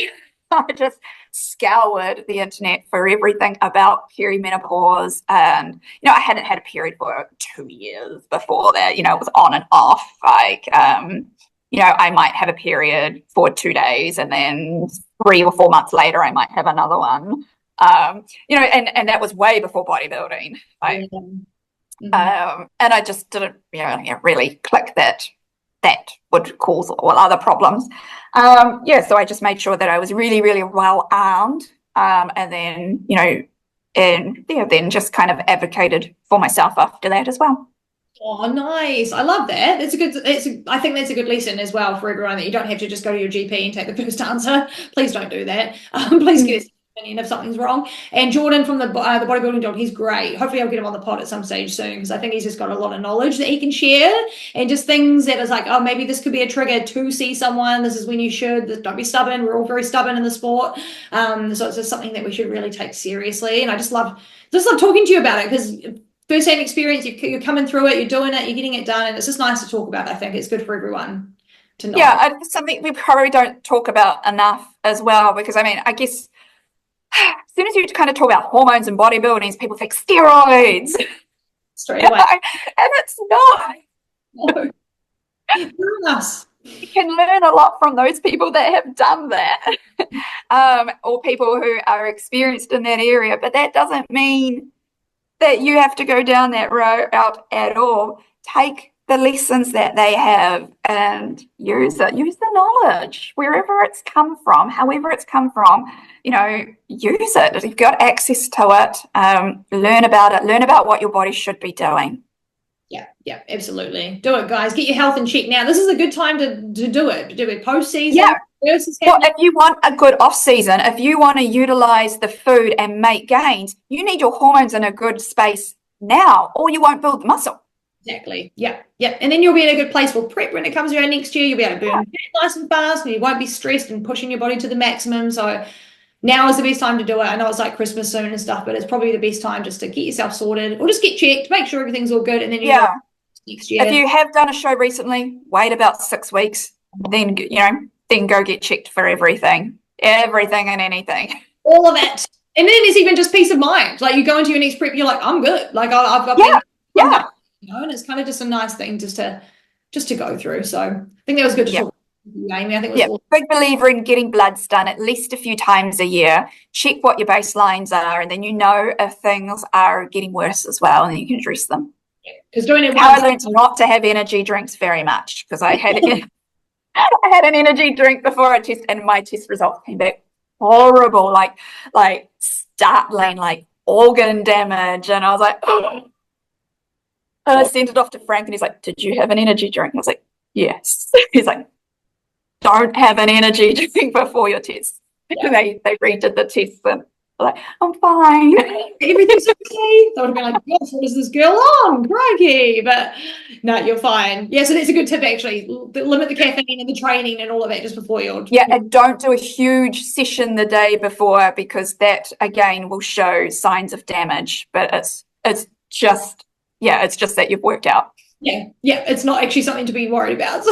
I just scoured the internet for everything about perimenopause. And, you know, I hadn't had a period for 2 years before that. You know, it was on and off. Like, you know, I might have a period for 2 days, and then 3 or 4 months later, I might have another one. You know, and that was way before bodybuilding. Like, and I just didn't, you know, really click that would cause all other problems. So I just made sure that I was really, really well armed, and then, you know, and yeah, then just kind of advocated for myself after that as well. Oh, nice. I love that. I think that's a good lesson as well for everyone, that you don't have to just go to your GP and take the first answer. Please don't do that. Please get opinion if something's wrong. And Jordan from the bodybuilding dog, he's great. Hopefully I'll get him on the pod at some stage soon, because I think he's just got a lot of knowledge that he can share, and just things that is like, oh, maybe this could be a trigger to see someone. This is when you should. Don't be stubborn. We're all very stubborn in the sport. So it's just something that we should really take seriously. And I just love talking to you about it, because first-hand experience, you're coming through it, you're doing it, you're getting it done, and it's just nice to talk about. I think it's good for everyone to know. Yeah, it's something we probably don't talk about enough as well, because I mean, I guess as soon as you kind of talk about hormones and bodybuilding, people think steroids Straight away. And it's not. No. Us. You can learn a lot from those people that have done that, or people who are experienced in that area, but that doesn't mean that you have to go down that route at all. Take the lessons that they have and use it. Use the knowledge wherever it's come from, however it's come from. Use it. If you've got access to it, learn about it. Learn about what your body should be doing. Yeah, absolutely. Do it, guys. Get your health in check now. This is a good time to do it. Do it post-season. Yeah. Well, if you want a good off-season, if you want to utilize the food and make gains, you need your hormones in a good space now, or you won't build the muscle. Exactly. Yeah. And then you'll be in a good place for prep when it comes around next year. You'll be able to burn fat nice and fast, and you won't be stressed and pushing your body to the maximum. So now is the best time to do it. I know it's like Christmas soon and stuff, but it's probably the best time just to get yourself sorted, or just get checked, make sure everything's all good, and then next year. If you have done a show recently, wait about 6 weeks, then go get checked for everything and anything. All of it. And then there's even just peace of mind. Like, you go into your next prep, you're like, I'm good. Like, I've got and it's kind of just a nice thing just to go through. So I think that was good to talk about you, Aimee. I think it was awesome. Big believer in getting bloods done at least a few times a year. Check what your baselines are, and then if things are getting worse as well, and then you can address them. Because doing it I learned not to have energy drinks very much, because I had an energy drink before a test, and my test results came back horrible, like startling, like organ damage, and I was like, oh. And I sent it off to Frank, and he's like, "Did you have an energy drink?" I was like, "Yes." He's like, "Don't have an energy drink before your test." Yeah. They redid the test, and like, I'm fine. Everything's okay. They would have been like, "Gosh, what is this girl on? Crikey!" But no, you're fine. Yeah, so that's a good tip, actually. Limit the caffeine and the training and all of that just before you're. Yeah, and don't do a huge session the day before, because that again will show signs of damage. But it's just that you've worked out. Yeah, it's not actually something to be worried about.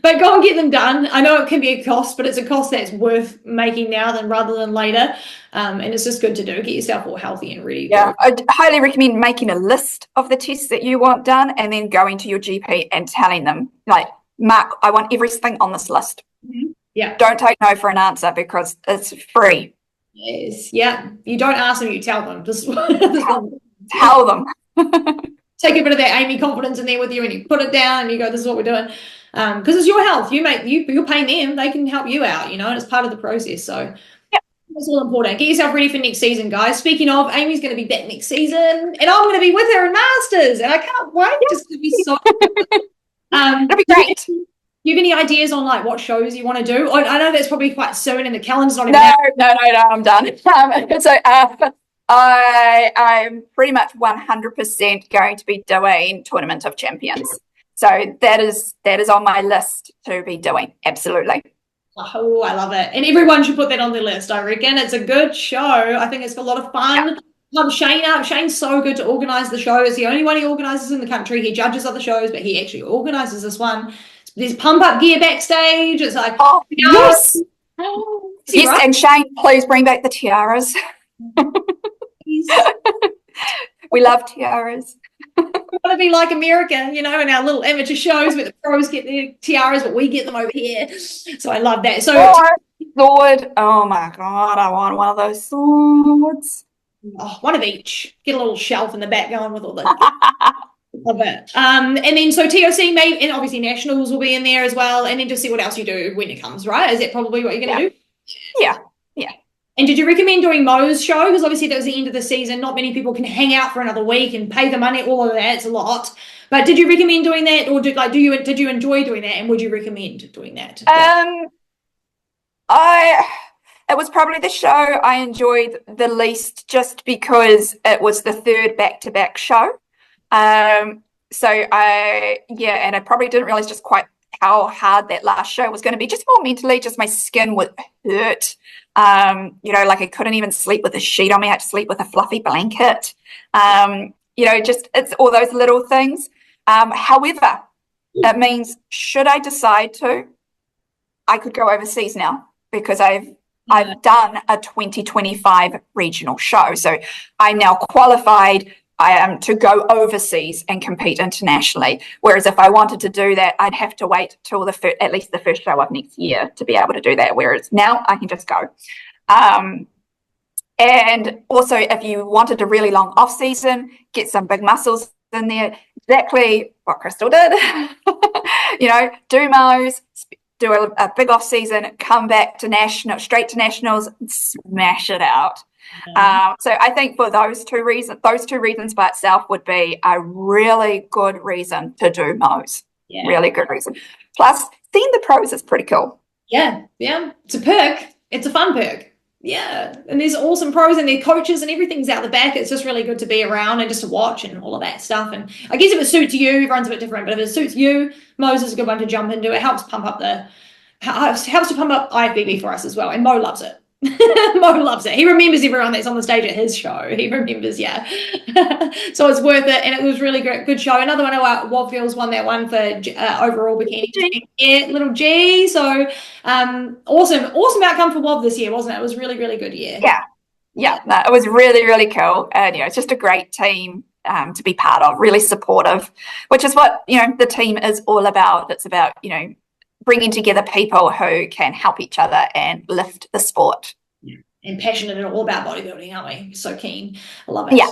But go and get them done. I know it can be a cost, but it's a cost that's worth making now rather than later. And it's just good to do. Get yourself all healthy and ready. Yeah, I'd highly recommend making a list of the tests that you want done, and then going to your GP and telling them, like, Mark, I want everything on this list. Mm-hmm. Yeah. Don't take no for an answer, because it's free. Yes. Yeah. You don't ask them, you tell them. Tell them. Take a bit of that Aimee confidence in there with you, and you put it down and you go, this is what we're doing. Because it's your health. You're paying them. They can help you out, and it's part of the process. So that's all important. Get yourself ready for next season, guys. Speaking of, Aimee's going to be back next season, and I'm going to be with her in Masters, and I can't wait. Just to be so it'll be great. Do you have any ideas on like what shows you want to do? I know that's probably quite soon, and the calendar's not even No, I'm done. I'm pretty much 100% going to be doing Tournament of Champions. So that is on my list to be doing. Absolutely. Oh, I love it. And everyone should put that on their list, I reckon. It's a good show. I think it's a lot of fun. Yeah. Shane up. Shane's so good to organise the show. It's the only one he organises in the country. He judges other shows, but he actually organises this one. There's pump-up gear backstage. It's like, yes. Yes, right? And Shane, please bring back the tiaras. We love tiaras. We want to be like America, in our little amateur shows where the pros get their tiaras, but we get them over here. So I love that. So sword. Oh my God, I want one of those swords. Oh, one of each. Get a little shelf in the back going with all the love it. And then so TOC maybe, and obviously nationals will be in there as well, and then just see what else you do when it comes, right? Is that probably what you're going to do? Yeah. And did you recommend doing Mo's show? Because obviously that was the end of the season. Not many people can hang out for another week and pay the money, all of that. It's a lot. But did you recommend doing that, or did you enjoy doing that, and would you recommend doing that? It was probably the show I enjoyed the least, just because it was the third back-to-back show. So and I probably didn't realize just quite how hard that last show was going to be, just more mentally. Just my skin would hurt. Like I couldn't even sleep with a sheet on me. I had to sleep with a fluffy blanket. Just it's all those little things. However, it means, should I decide to, I could go overseas now, because I've done a 2025 regional show. So I'm now qualified to go overseas and compete internationally. Whereas if I wanted to do that, I'd have to wait till at least the first show of next year to be able to do that. Whereas now I can just go. And also, if you wanted a really long off season, get some big muscles in there, exactly what Crystal did. Do Mo's, do a big off season, come back to straight to nationals, and smash it out. So I think for those two reasons by itself would be a really good reason to do Mo's. Yeah. Really good reason. Plus, seeing the pros is pretty cool. Yeah. It's a perk. It's a fun perk. Yeah. And there's awesome pros and their coaches and everything's out the back. It's just really good to be around and just to watch and all of that stuff. And I guess if it suits you, everyone's a bit different, but if it suits you, Mo's is a good one to jump into. It helps to pump up IFBB for us as well. And Mo loves it. Mo loves it. He remembers everyone that's on the stage at his show. He remembers, yeah. So it's worth it, and it was really good show. Another one, WOV girls won that one for overall bikini. Yeah, little G. So awesome outcome for WOV this year, wasn't it? It was really, really good year. Yeah. No, it was really, really cool, and it's just a great team to be part of. Really supportive, which is what the team is all about. It's about bringing together people who can help each other and lift the sport. Yeah. And passionate and all about bodybuilding, aren't we? So keen. I love it. Yeah.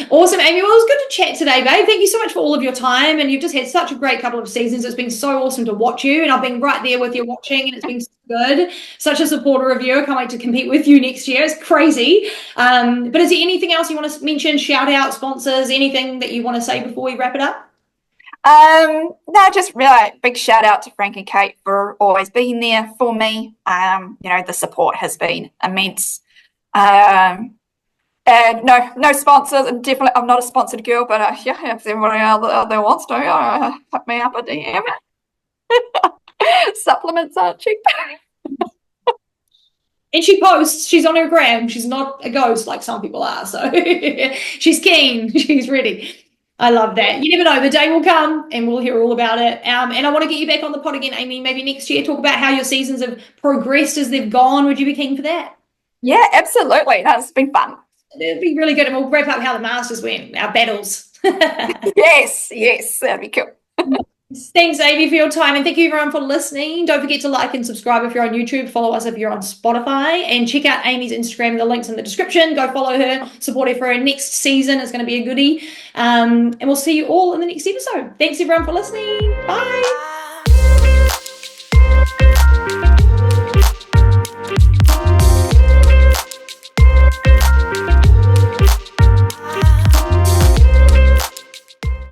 Awesome, Aimee. Well, it was good to chat today, babe. Thank you so much for all of your time. And you've just had such a great couple of seasons. It's been so awesome to watch you. And I've been right there with you watching, and it's been so good. Such a supporter of you. I can't wait to compete with you next year. It's crazy. But is there anything else you want to mention? Shout out, sponsors, anything that you want to say before we wrap it up? No, just really big shout out to Frank and Kate for always being there for me. The support has been immense. And no sponsors, and definitely I'm not a sponsored girl, but if everybody out there wants to, hit me up a DM. Supplements aren't cheap. And she posts, she's on her gram. She's not a ghost like some people are. So she's keen, she's ready. I love that. You never know, the day will come and we'll hear all about it. And I want to get you back on the pod again, Aimee, maybe next year, talk about how your seasons have progressed as they've gone. Would you be keen for that? Yeah, absolutely. It's been fun. It'd be really good. And we'll wrap up how the Masters went, our battles. Yes, that'd be cool. Thanks, Aimee, for your time, and thank you everyone for listening. Don't forget to like and subscribe if you're on YouTube, follow us if you're on Spotify, and check out Aimee's Instagram. The link's in the description. Go follow her, support her for her next season. It's going to be a goodie, and we'll see you all in the next episode. Thanks everyone for listening. Bye.